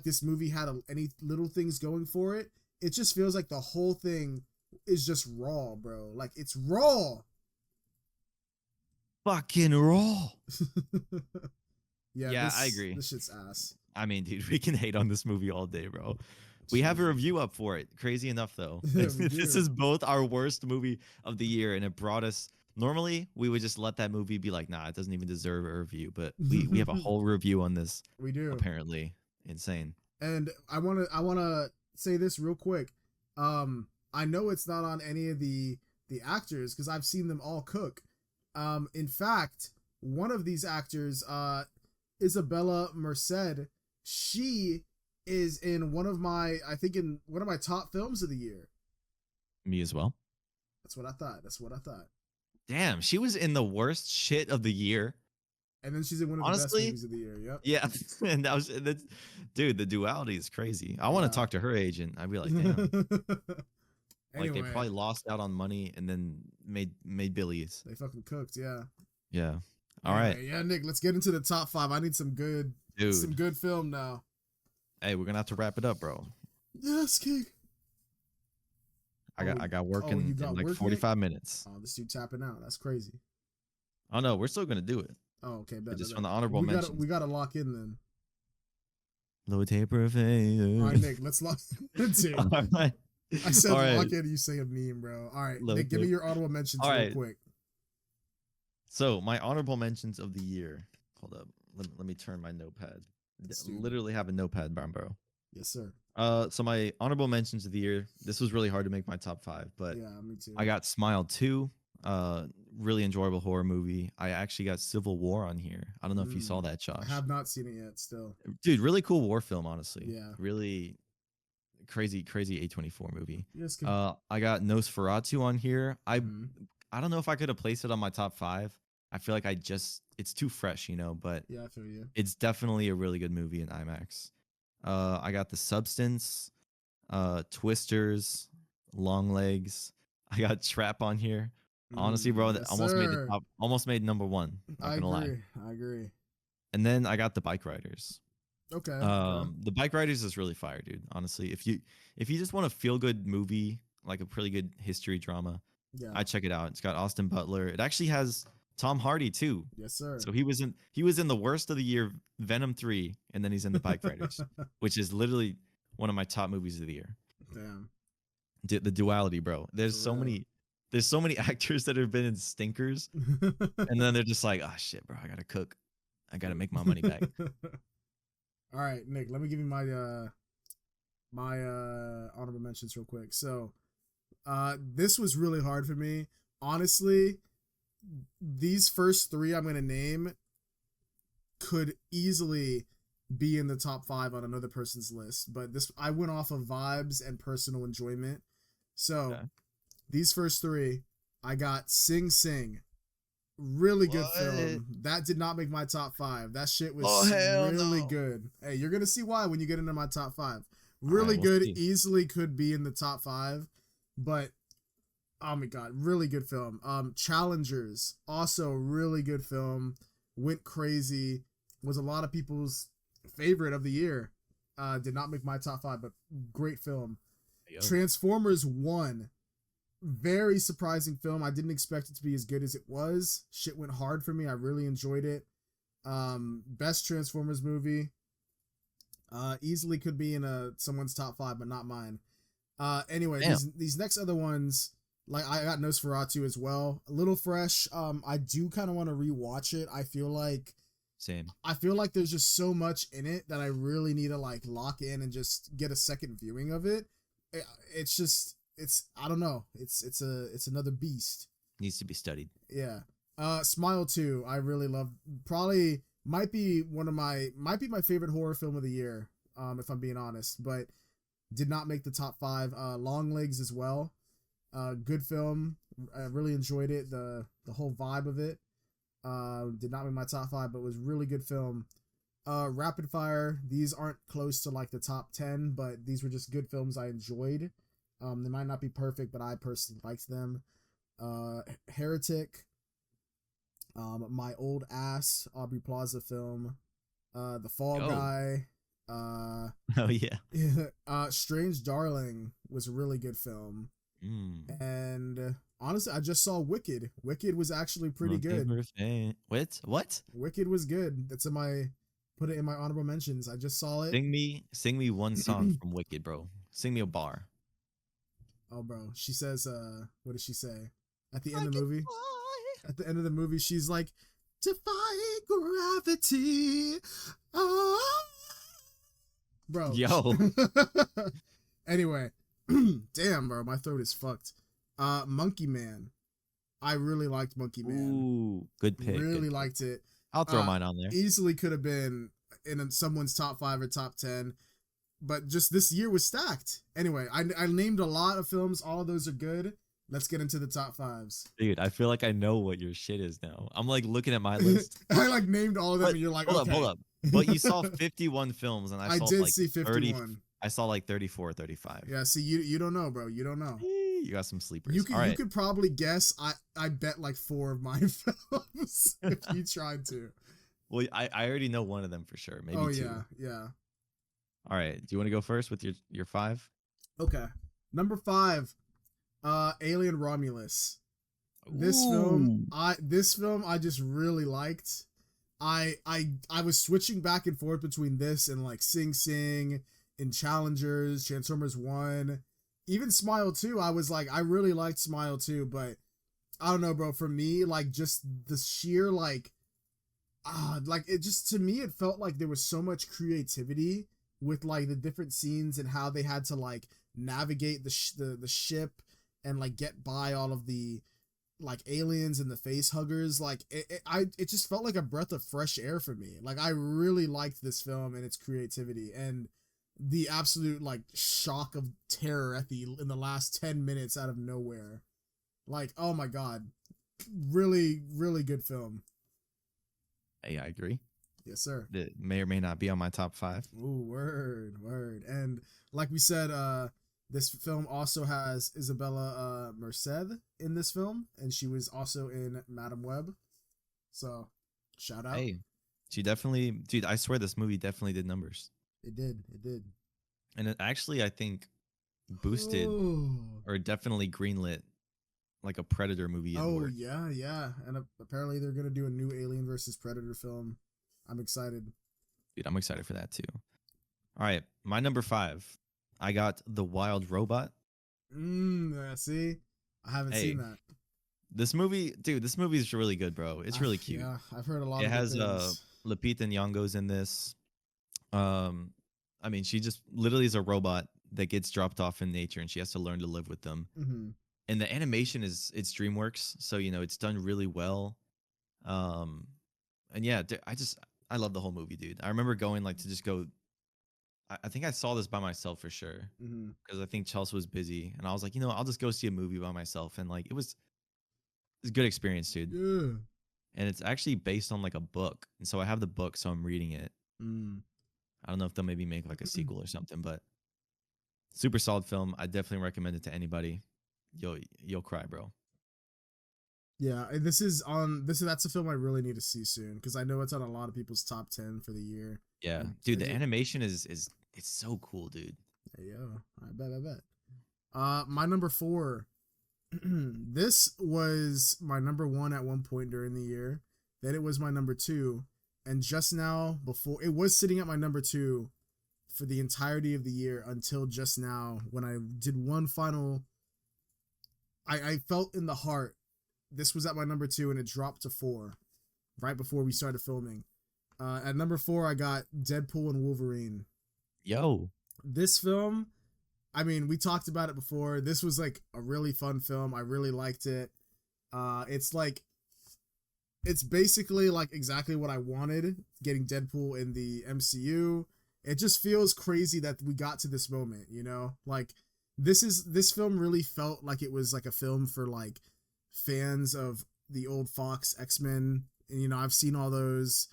this movie had any little things going for it. It just feels like the whole thing is just raw, bro. Like, it's raw. Fucking raw. Yeah, I agree. This shit's ass. I mean, dude, we can hate on this movie all day, bro. We have a review up for it. Crazy enough, though. This is both our worst movie of the year, and it brought us. Normally, we would just let that movie be like, nah, it doesn't even deserve a review. But we have a whole review on this. We do. Apparently, insane. And I wanna say this real quick. I know it's not on any of the actors because I've seen them all cook. In fact, one of these actors, Isabella Merced, she is in one of my top films of the year. Me as well. That's what I thought. Damn, she was in the worst shit of the year. And then she's in one of the best movies of the year. Yep. Yeah. And dude, the duality is crazy. I want to talk to her agent. I'd be like, damn. Like, they probably lost out on money and then made billies. They fucking cooked, yeah. Yeah. All right. Yeah, Nick, let's get into the top 5. I need some good film now. Hey, we're gonna have to wrap it up, bro. Yes, King. I got work in like 45 minutes. Oh, this dude tapping out. That's crazy. Oh no, we're still gonna do it. Oh, okay. Just on the honorable mentions. We gotta lock in then. Low taper face. All right, Nick, let's lock in. All right. I said lock in, you say a meme, bro. All right, Nick, give me your honorable mentions real quick. So my honorable mentions of the year. Hold up. Let me turn my notepad. Literally have a notepad, bro. Yes, sir. So my honorable mentions of the year. This was really hard to make my top 5, but yeah, me too. I got Smile 2. Really enjoyable horror movie. I actually got Civil War on here. I don't know if you saw that, Josh. I have not seen it yet. Still, dude, really cool war film. Honestly, yeah, really crazy A24 movie. Yes, I got Nosferatu on here. I don't know if I could have placed it on my top 5. I feel like it's too fresh, but yeah, I feel you. It's definitely a really good movie in IMAX. I got The Substance, Twisters, Long Legs. I got Trap on here. Honestly, bro, that almost made number 1. Not gonna lie. I agree. And then I got The Bike Riders. Okay. The Bike Riders is really fire, dude. Honestly, if you just want a feel good movie, like a pretty good history drama, I check it out. It's got Austin Butler. It actually has Tom Hardy too. Yes, sir. So he was in the worst of the year, Venom 3, and then he's in The Bike Riders, which is literally one of my top movies of the year. Damn. The duality, bro. There's so many actors that have been in stinkers, and then they're just like, oh shit, bro, I gotta cook. I gotta make my money back. All right, Nick, let me give you my honorable mentions real quick. So, this was really hard for me. Honestly, these first 3 I'm going to name could easily be in the top 5 on another person's list, but I went off of vibes and personal enjoyment. So, these first 3, I got Sing Sing. Really good film. That did not make my top 5. That shit was really good. Hey, you're going to see why when you get into my top 5. Really good. See. Easily could be in the top 5, but oh my god, really good film. Challengers, also really good film. Went crazy. Was a lot of people's favorite of the year. Did not make my top 5, but great film. Transformers 1. Very surprising film. I didn't expect it to be as good as it was. Shit went hard for me. I really enjoyed it. Best Transformers movie. Easily could be in someone's top 5, but not mine. Anyway, these next other ones, like I got Nosferatu as well. A little fresh. I do kind of want to rewatch it. I feel like there's just so much in it that I really need to like lock in and just get a second viewing of it. It's I don't know. It's another beast. Needs to be studied. Yeah. Smile 2, I really love. Probably might be my favorite horror film of the year, if I'm being honest, but did not make the top 5. Long Legs as well. Good film. I really enjoyed it. The whole vibe of it. Did not make my top 5, but was really good film. Rapid fire. These aren't close to like the top 10, but these were just good films I enjoyed. They might not be perfect, but I personally liked them. Heretic. My Old Ass, Aubrey Plaza film. The Fall Guy. Oh yeah. Strange Darling was a really good film. And honestly, I just saw Wicked. Wicked was actually pretty good. What? Wicked was good. That's in my put it in my honorable mentions. I just saw it. Sing me one song from Wicked, bro. Sing me a bar. Oh, bro. She says, what does she say? At the end of the movie? At the end of the movie, she's like, defy gravity. Oh. Bro. Yo. Anyway. Damn, bro. My throat is fucked. Monkey Man. I really liked Monkey Man. Ooh, good pick. Really liked it. I'll throw mine on there. Easily could have been in someone's top 5 or top 10. But just this year was stacked. Anyway, I named a lot of films. All of those are good. Let's get into the top 5s. Dude, I feel like I know what your shit is now. I'm like looking at my list. I like named all of them, and you're like, hold up. But you saw 51 films, and I saw did like see 51. 30, I saw like 34, 35. Yeah, see, you don't know, bro. You don't know. You got some sleepers. You could probably guess. I bet like 4 of my films if you tried to. Well, I already know one of them for sure. Maybe 2. Yeah. All right. Do you want to go first with your 5? Okay. Number 5, Alien Romulus. This film I just really liked. I was switching back and forth between this and like Sing Sing and Challengers, Transformers 1, even Smile 2. I was like, I really liked Smile 2, but I don't know, bro. For me, like just the sheer like it just, to me, it felt like there was so much creativity with like the different scenes and how they had to like navigate the ship and like get by all of the like aliens and the face huggers. Like it just felt like a breath of fresh air for me. Like I really liked this film and its creativity and the absolute like shock of terror in the last 10 minutes out of nowhere. Like, oh my god, really good film. Hey, I agree. Yes, sir. It may or may not be on my top 5. Ooh, word. And like we said, this film also has Isabella Merced in this film, and she was also in Madam Web. So, shout out. Hey, she definitely, dude, I swear this movie definitely did numbers. It did. And it actually, I think, boosted or definitely greenlit like a Predator movie. Yeah. And apparently they're going to do a new Alien versus Predator film. I'm excited. Dude, I'm excited for that too. All right, my number 5. I got The Wild Robot. See? I haven't seen that. This movie is really good, bro. It's really cute. Yeah, I've heard a lot of it. It has Lupita Nyong'o's in this. I mean, she just literally is a robot that gets dropped off in nature and she has to learn to live with them. Mm-hmm. And the animation it's DreamWorks, so it's done really well. And yeah, I love the whole movie, dude. I remember going like to just go. I think I saw this by myself for sure because I think Chelsea was busy, and I was like, I'll just go see a movie by myself, and like it was a good experience, dude. Yeah. And it's actually based on like a book, and so I have the book, so I'm reading it. I don't know if they'll maybe make like a sequel or something, but super solid film. I definitely recommend it to anybody. You'll cry, bro. Yeah, that's a film I really need to see soon because I know it's on a lot of people's top 10 for the year. Yeah, dude, the animation is it's so cool, dude. Yeah, I bet. My number 4. This was my number 1 at one point during the year. Then it was my number 2, and just now, before, it was sitting at my number 2 for the entirety of the year until just now when I did one final. I felt in the heart. This was at my number 2 and it dropped to 4 right before we started filming. At number 4, I got Deadpool and Wolverine. Yo. This film, I mean, we talked about it before. This was like a really fun film. I really liked it. It's basically like exactly what I wanted, getting Deadpool in the MCU. It just feels crazy that we got to this moment, Like this film really felt like it was like a film for like fans of the old Fox X-Men. And, I've seen all those.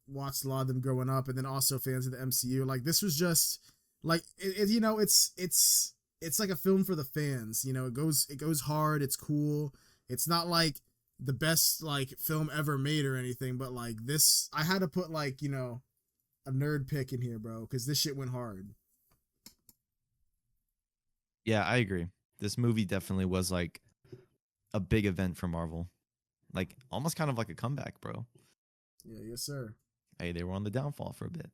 watched a lot of them growing up, and then also fans of the MCU. Like this was just like it's like a film for the fans. You know, it goes hard. It's cool. It's not like the best like film ever made or anything, but like this, I had to put like a nerd pick in here, bro, because this shit went hard. Yeah, I agree. This movie definitely was like a big event for Marvel. Like almost kind of like a comeback, bro. Yeah, yes, sir. Hey, they were on the downfall for a bit.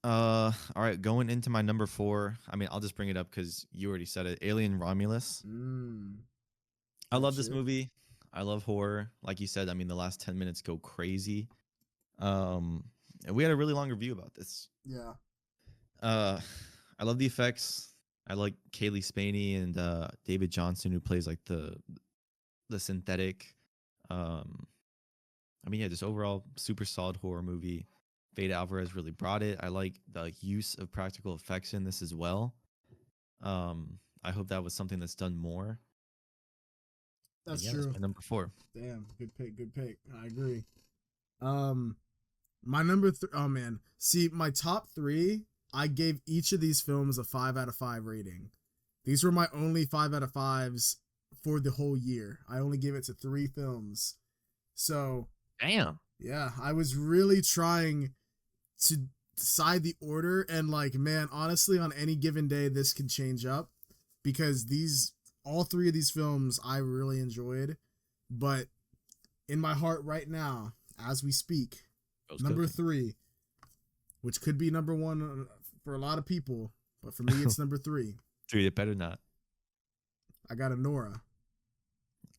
All right, going into my number 4. I mean, I'll just bring it up because you already said it. Alien Romulus. I love this movie. I love horror. Like you said, I mean, the last 10 minutes go crazy. And we had a really long review about this. Yeah. I love the effects. I like Kaylee Spaney and David Johnson, who plays like the synthetic. I mean, yeah, just overall super solid horror movie. Fede Alvarez really brought it. I like the use of practical effects in this as well. I hope that was something that's done more. That's yeah, true. That's my number 4. Damn, good pick. Good pick. I agree. My number 3. Oh man, see, my top 3. I gave each of these films a 5 out of 5 rating. These were my only 5 out of 5s for the whole year. I only gave it to 3 films. So, damn. Yeah, I was really trying to decide the order, and like, man, honestly, on any given day, this could change up because all 3 of these films I really enjoyed, but in my heart right now, as we speak, number 3, which could be number 1 for a lot of people, but for me, it's number 3. 3, it better not. I got Anora.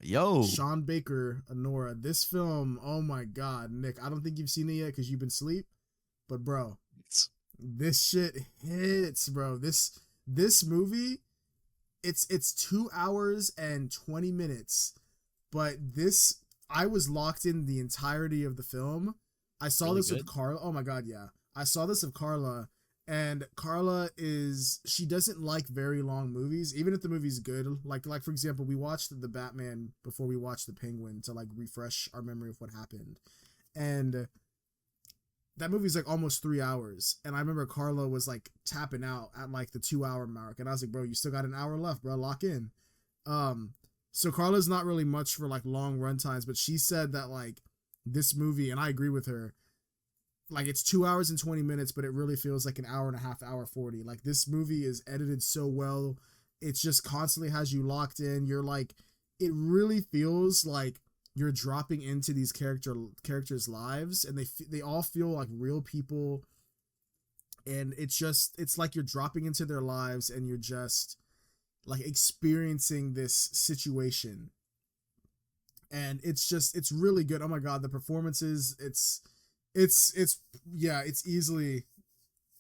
Yo, Sean Baker, Anora. This film, oh my God, Nick, I don't think you've seen it yet because you've been asleep, but bro, this shit hits, bro. This movie, it's 2 hours and 20 minutes, but I was locked in the entirety of the film. I saw really this good? With Carla. Oh my God, yeah. I saw this with Carla, and Carla she doesn't like very long movies, even if the movie's good. Like for example, we watched the Batman before we watched the Penguin to like refresh our memory of what happened. And that movie's like almost 3 hours. And I remember Carla was like tapping out at like the 2 hour mark. And I was like, bro, you still got an hour left, bro. Lock in. So Carla's not really much for like long run times, but she said that like this movie, and I agree with her, like it's 2 hours and 20 minutes, but it really feels like an hour and a half, hour 40. Like this movie is edited so well. It's just constantly has you locked in. You're like, it really feels like you're dropping into these characters' lives, and they all feel like real people. And it's like you're dropping into their lives, and you're just like experiencing this situation. And it's really good. Oh my God, the performances, it's easily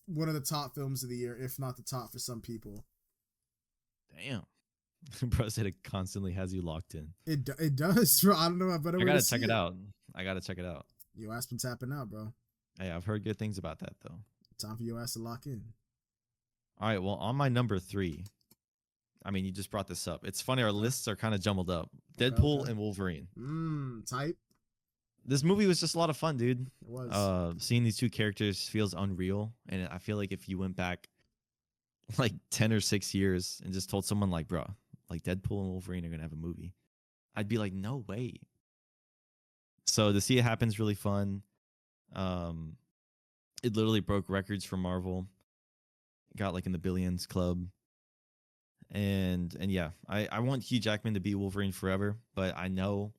one of the top films of the year, if not the top for some people. Damn. Bro said it constantly has you locked in. It does, bro. I don't know. I gotta check it out. I gotta check it out. Your ass been tapping out, bro. Hey, I've heard good things about that though. Time for your ass to lock in. All right, well, on my number 3, I mean, you just brought this up. It's funny, our lists are kind of jumbled up. Deadpool and Wolverine. Type. This movie was just a lot of fun, dude. It was. Seeing these 2 characters feels unreal, and I feel like if you went back like 10 or 6 years and just told someone like, bro, like Deadpool and Wolverine are gonna have a movie, I'd be like, no way. So to see it happen is really fun. It literally broke records for Marvel. Got like in the billions club. And yeah, I want Hugh Jackman to be Wolverine forever, but I know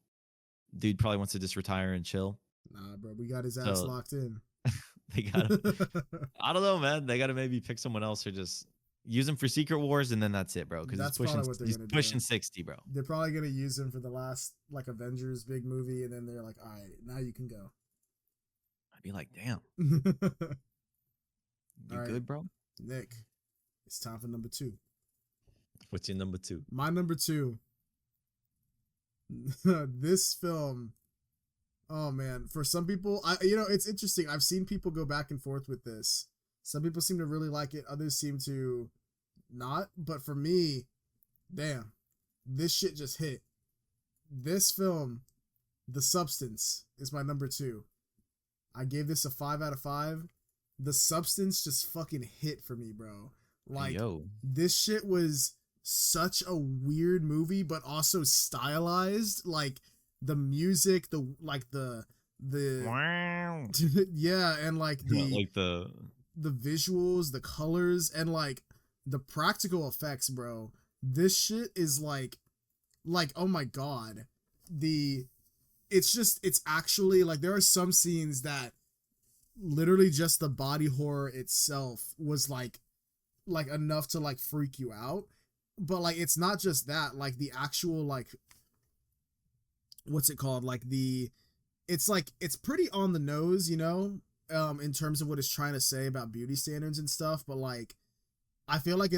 dude probably wants to just retire and chill. Nah, bro, we got his ass locked in. They gotta, I don't know, man. They gotta maybe pick someone else or just use him for Secret Wars, and then that's it, bro. Because he's pushing 60, bro. They're probably gonna use him for the last like Avengers big movie, and then they're like, all right, now you can go. I'd be like, damn. You right, good, bro? Nick, it's time for number 2. What's your number 2? My number 2. This film. Oh man, for some people, it's interesting. I've seen people go back and forth with this. Some people seem to really like it. Others seem to not. But for me, damn, this shit just hit. This film, The Substance, is my number 2. I gave this a 5 out of 5. The substance just fucking hit for me, bro. Hey, Like, yo. this shit was such a weird movie, but also stylized. Like, the music, the Wow. yeah, and like the Like the the visuals, the colors, and like the practical effects, bro. This shit is like oh my god. The it's actually like there are some scenes that literally just the body horror itself was like enough to like freak you out. But like it's not just that, like the actual like what's it called? Like it's pretty on the nose, you know, in terms of what it's trying to say about beauty standards and stuff, but like I feel like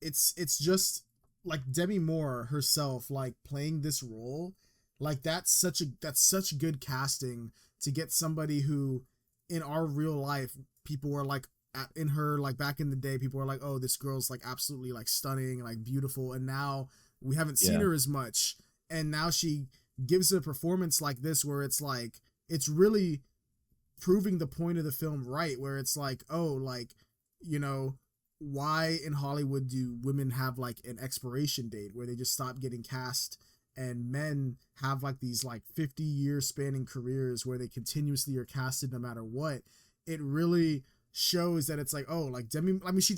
it's just like Demi Moore herself like playing this role. Like that's such good casting to get somebody who in our real life people were like in her like back in the day people were like, "Oh, this girl's like absolutely like stunning, like beautiful." And now we haven't seen yeah. her as much, and now she gives a performance like this where it's like it's really proving the point of the film right, where it's like, oh, like, you know, why in Hollywood do women have like an expiration date where they just stop getting cast, and men have like these like 50-year spanning careers where they continuously are casted no matter what. It really shows that it's like, oh, like Demi, I mean, didn't she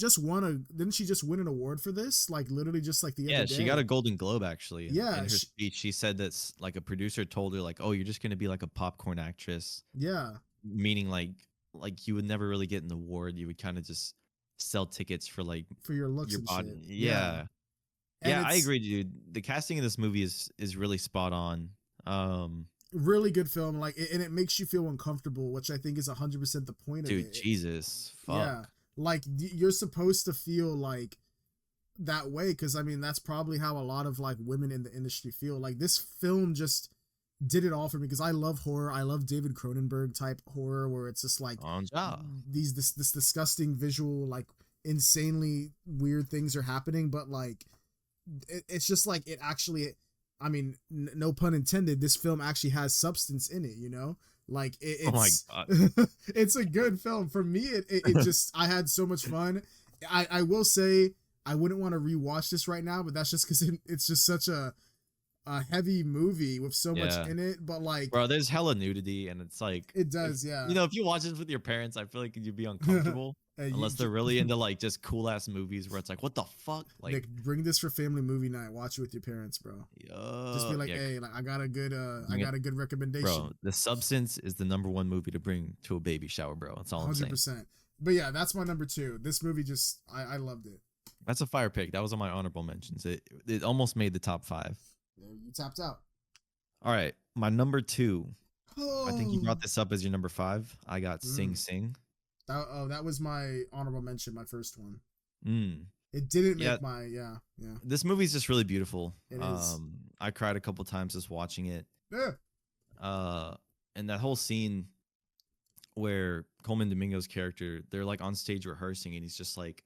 just win an award for this? Like literally just like the other day. She got a Golden Globe actually. Yeah, In her speech, she said that's like a producer told her like, "Oh, you're just gonna be like a popcorn actress," yeah, meaning like you would never really get an award. You would kind of just sell tickets for like for your looks your and body. shit. Yeah, And yeah, I it's agree, dude. The casting in this movie is really spot on. really good film, like, and it makes you feel uncomfortable, which I think is 100% the point of Dude, it. Jesus, Yeah, fuck. like you're supposed to feel like that way because I mean that's probably how a lot of like women in the industry feel. Like this film just did it all for me because I love horror. I love David Cronenberg type horror where it's just like On job. this disgusting visual, like insanely weird things are happening, but like it's just like it actually, I mean, no pun intended, this film actually has substance in it, you know? Like Oh my it's god. it's a good film. For me, it just I had so much fun. I will say I wouldn't want to rewatch this right now, but that's just because it's just such a heavy movie with so much Yeah. in it. But like Bro, there's hella nudity, and it's like it if does, yeah. you know if you watch this with your parents, I feel like you'd be uncomfortable Hey, unless they're really into like just cool ass movies where it's like, what the fuck, like, Nick, bring this for family movie night. Watch it with your parents, bro. Just be like, yeah, hey, like I got a bring it, good recommendation. bro. The Substance is the #1 movie to bring to a baby shower, bro. That's all I'm saying. 100%. But yeah, that's my number 2. This movie just I loved it. That's a fire pick. That was on my honorable mentions. It almost made the top 5. You tapped out. All right, my number 2. I think you Oh, brought this up as your number 5. I got Sing Sing. that was my honorable mention, my first one. Mm. It didn't Yeah, make my yeah. this movie's just really beautiful. It is. I cried a couple times just watching it. Yeah. And that whole scene where Coleman Domingo's character, they're like on stage rehearsing, and he's just like,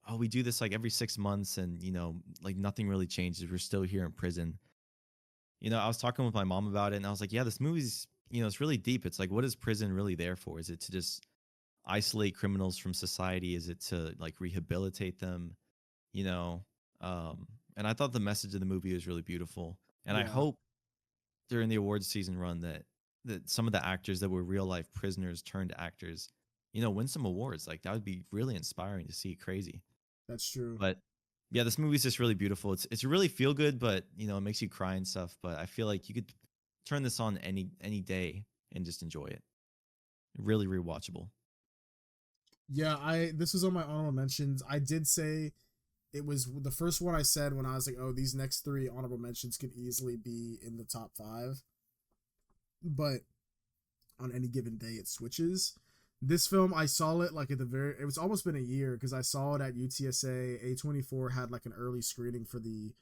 "Oh, we do this like every 6 months, and you know, like nothing really changes. We're still here in prison." You know, I was talking with my mom about it, and I was like, "Yeah, this movie's, you know, it's really deep. It's like, what is prison really there for? Is it to just isolate criminals from society? Is it to like rehabilitate them? You know?" And I thought the message of the movie was really beautiful, and I Yeah. hope during the awards season run that some of the actors that were real life prisoners turned actors, you know, win some awards. Like that would be really inspiring to see. Crazy. That's true. But yeah, this movie's just really beautiful. It's really feel good, but you know, it makes you cry and stuff. But I feel like you could turn this on any day and just enjoy it. Really rewatchable. Yeah, this was on my honorable mentions. I did say it was the first one I said when I was like, oh, these next 3 honorable mentions could easily be in the top 5. But on any given day it switches. This film, I saw it like it was almost been a year because I saw it at UTSA. A24 had like an early screening for the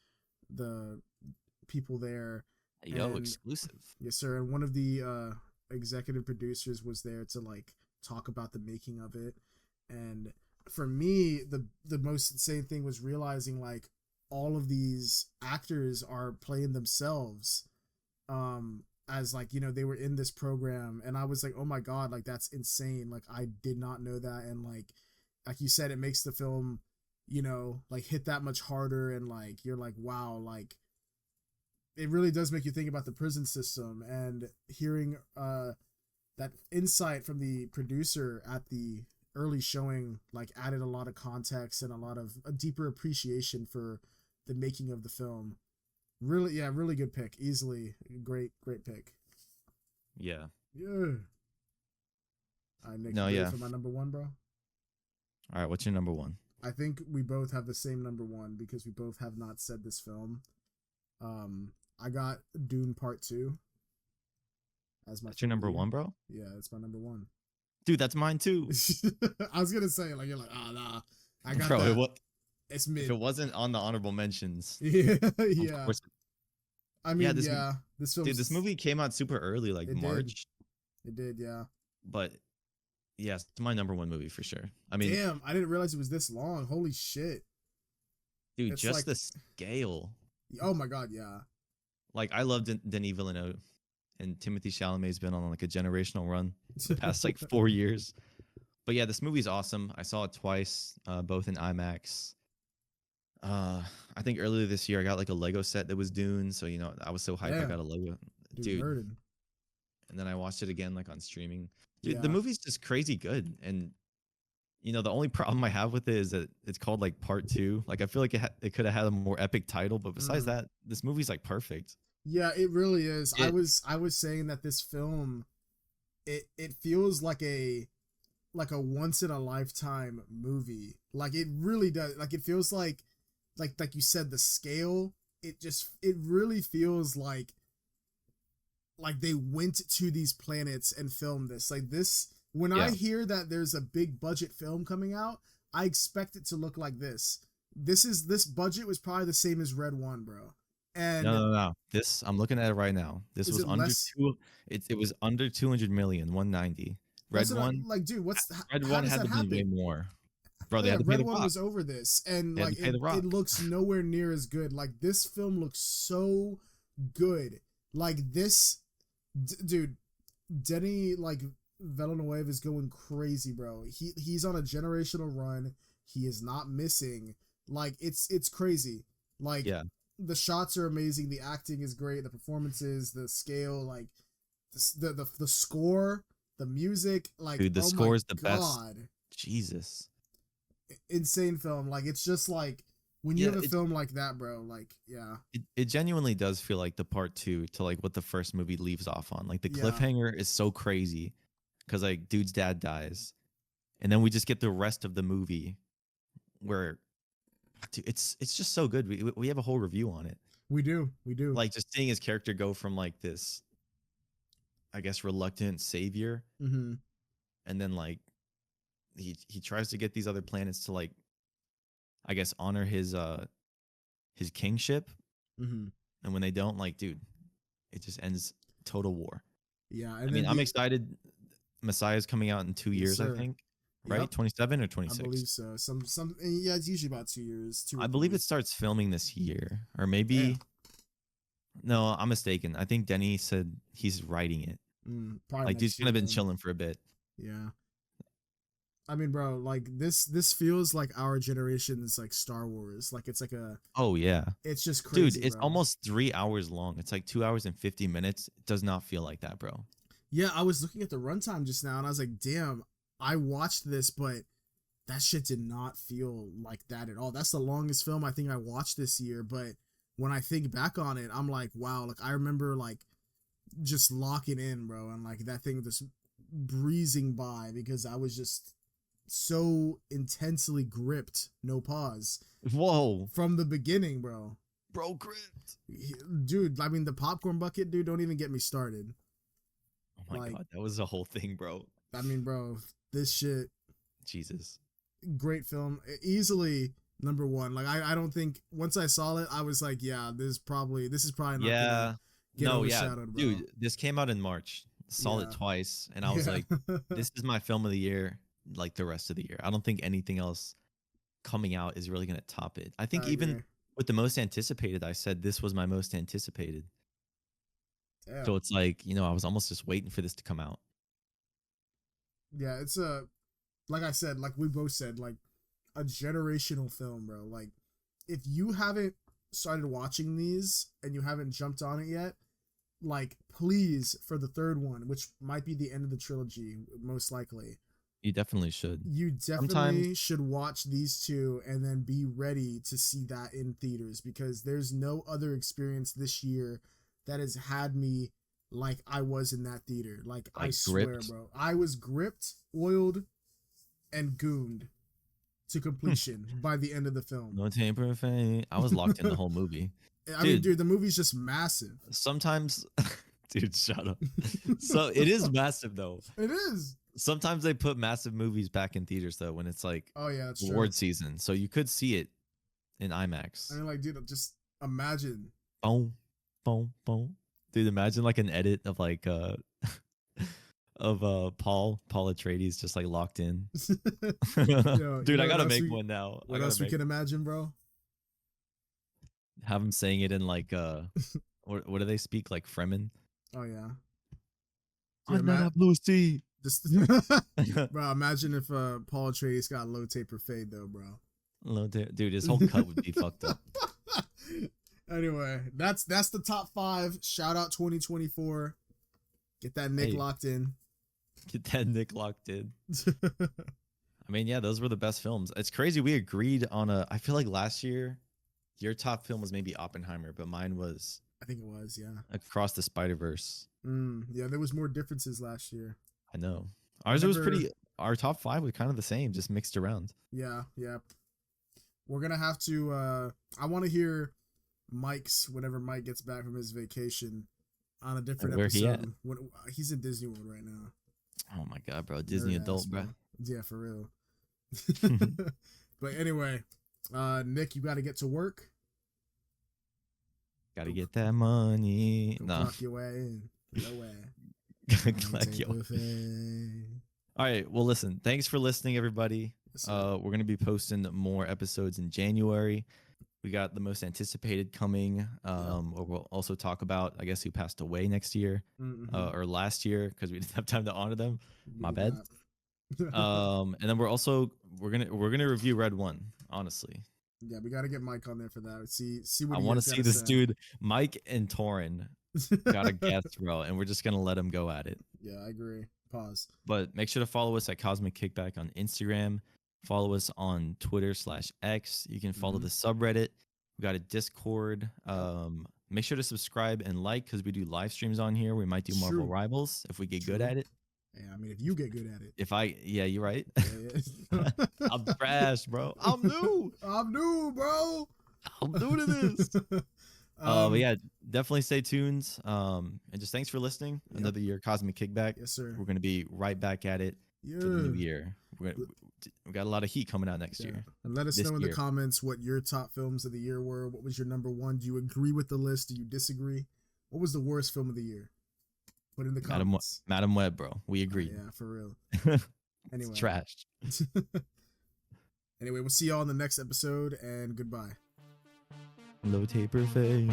people there. Yo, And exclusive. yes, sir. And one of the executive producers was there to like talk about the making of it. And for me, the most insane thing was realizing like all of these actors are playing themselves. as like, you know, they were in this program, and I was like, oh my god, like that's insane. Like I did not know that. And like you said, it makes the film, you know, like hit that much harder, and like you're like, wow, like it really does make you think about the prison system. And hearing that insight from the producer at the early showing like added a lot of context and a lot of a deeper appreciation for the making of the film. Really, yeah, really good pick. Easily great pick. Yeah. Yeah. All right, Nick, No, you ready yeah. for my number one, bro? All right, what's your number one? I think we both have the same number one because we both have not said this film. I got Dune Part 2 as my That's your number one, bro? Yeah, it's my number one. Dude, that's mine too. I was gonna say, like, you're like, ah, nah. I got bro, that. It's mid. If it wasn't on the honorable mentions, yeah. of course. I mean, this film. Dude, this movie came out super early, like March. It did, yeah. But yes, it's my number one movie for sure. I mean, damn, I didn't realize it was this long. Holy shit, dude, it's just like, the scale. Oh my god, yeah. Like I love Denis Villeneuve, and Timothy Chalamet's been on like a generational run the past like 4 years. But yeah, this movie's awesome. I saw it twice, both in IMAX. I think earlier this year I got like a Lego set that was Dune, so you know I was so hyped. I got a Lego, dude. And then I watched it again like on streaming. Dude, the movie's just crazy good. And you know the only problem I have with it is that it's called like Part 2. Like I feel like it could have had a more epic title, but besides that, this movie's like perfect. Yeah, it really is. I was saying that this film, it feels like a once in a lifetime movie. Like it really does. Like it feels like you said, the scale, it really feels like they went to these planets and filmed this. Like this, when I hear that there's a big budget film coming out, I expect it to look like this. This budget was probably the same as Red One, bro. And no. This, I'm looking at it right now. This was under it was under 200 million, 190. Red One, like, dude, Red One had to be way more. Bro, they had to pay Red The One Rock. was over this, and like it looks nowhere near as good. Like this film looks so good. Like this, dude, Denis like Villeneuve is going crazy, bro. He's on a generational run. He is not missing. Like it's crazy. Like the shots are amazing. The acting is great. The performances, the scale, like the score, the music, like dude, the score is the best. Jesus. Insane film. Like it's just like when you have a film like that, bro, like it genuinely does feel like the Part 2 to like what the first movie leaves off on. Like the cliffhanger is so crazy because like dude's dad dies, and then we just get the rest of the movie where dude, it's just so good. We have a whole review on it. We do like just seeing his character go from like this, I guess, reluctant savior, and then like he tries to get these other planets to like, I guess, honor his kingship, and when they don't, like, dude, it just ends total war. Yeah, I mean, I'm excited. Messiah's coming out in 2 years, I think, right? 27 or 26. I believe so. It's usually about 2 years. I believe it starts filming this year, or maybe. No, I'm mistaken. I think Denny said he's writing it. Like he's kind of been chilling for a bit. Yeah. I mean, bro, like this feels like our generation's like Star Wars. Like it's like a it's just crazy, dude. It's bro. almost 3 hours long. It's like 2 hours and 50 minutes. It does not feel like that, bro. Yeah, I was looking at the runtime just now, and I was like, damn, I watched this, but that shit did not feel like that at all. That's the longest film I think I watched this year, but when I think back on it, I'm like, wow, like I remember like just locking in, bro, and like that thing just breezing by because I was just so intensely gripped, no pause. Whoa. From the beginning, bro. Bro, gripped. Dude, I mean, the popcorn bucket, dude, don't even get me started. Oh my God, that was a whole thing, bro. I mean, bro, this shit. Jesus. Great film. Easily number one. Like, I don't think, once I saw it, I was like, yeah, this is probably not gonna get overshadowed, bro. Dude, this came out in March. Saw it twice, and I was like, this is my film of the year. Like the rest of the year, I don't think anything else coming out is really gonna top it. I think even with the most anticipated, I said this was my most anticipated. Damn. So it's like, you know, I was almost just waiting for this to come out. Yeah, it's like I said, like we both said, like a generational film, bro. Like if you haven't started watching these and you haven't jumped on it yet, like please, for the third one, which might be the end of the trilogy, most likely, You definitely should. you definitely Sometimes should watch these two and then be ready to see that in theaters, because there's no other experience this year that has had me like I was in that theater. Like I swear, gripped. bro, I was gripped, oiled, and gooned to completion by the end of the film. No taper fame. I was locked in the whole movie. I mean, dude, the movie's just massive. Sometimes, dude, shut up. So it is massive though. It is. Sometimes they put massive movies back in theaters though when it's like Oh yeah, that's award true. season, so you could see it in IMAX. I mean, like, dude, just imagine. Boom, boom, boom. Dude, imagine like an edit of like of Paul Atreides just like locked in. Yo, Dude, I what gotta else make one now. What else we can imagine, bro? Have him saying it in like what do they speak, like Fremen? Oh yeah. I'm not a blue sea. Just bro, imagine if Paul Atreides got low taper fade though, bro. Dude, his whole cut would be fucked up. Anyway, that's the top 5. Shout out 2024. Get that Nick locked in. Get that Nick locked in. I mean, yeah, those were the best films. It's crazy. We agreed on I feel like last year, your top film was maybe Oppenheimer, but mine was. I think it was, yeah. Across the Spider-Verse. Yeah, there was more differences last year. I know. Ours was pretty. Our top 5 was kind of the same, just mixed around. Yeah. We're gonna have to. I want to hear Mike's whenever Mike gets back from his vacation on a different episode. He's in Disney World right now. Oh my god, bro! Disney adult, bro. Yeah, for real. But anyway, Nick, you got to get to work. Got to get that money. No. Clock your way. Clock your way. All right. Well, listen. Thanks for listening, everybody. Yes, we're gonna be posting more episodes in January. We got the most anticipated coming. We'll also talk about, I guess, who passed away next year or last year because we didn't have time to honor them. My bad. And then we're gonna review Red One. Honestly. Yeah, we got to get Mike on there for that. See what I want to see this dude, Mike and Torin. Got a guest, bro, and we're just gonna let him go at it. Yeah, I agree. Pause. But make sure to follow us at Cosmic Kickback on Instagram. Follow us on Twitter/X. You can follow the subreddit. We got a Discord. Make sure to subscribe and like because we do live streams on here. We might do Marvel Rivals if we get good at it. Yeah, I mean, if you get good at it. Yeah, you're right. Yeah. I'm trash, bro. I'm new, bro. I'm new to this. But yeah, definitely stay tuned. And just thanks for listening. Another year, Cosmic Kickback. Yes, sir. We're gonna be right back at it for the new year. We got a lot of heat coming out next year. And let us know in the comments what your top films of the year were. What was your number 1? Do you agree with the list? Do you disagree? What was the worst film of the year? Put in the comments. Madam Web, bro. We agree. Yeah, for real. Anyway. It's trash. Anyway, we'll see y'all in the next episode, and goodbye. Low taper favor.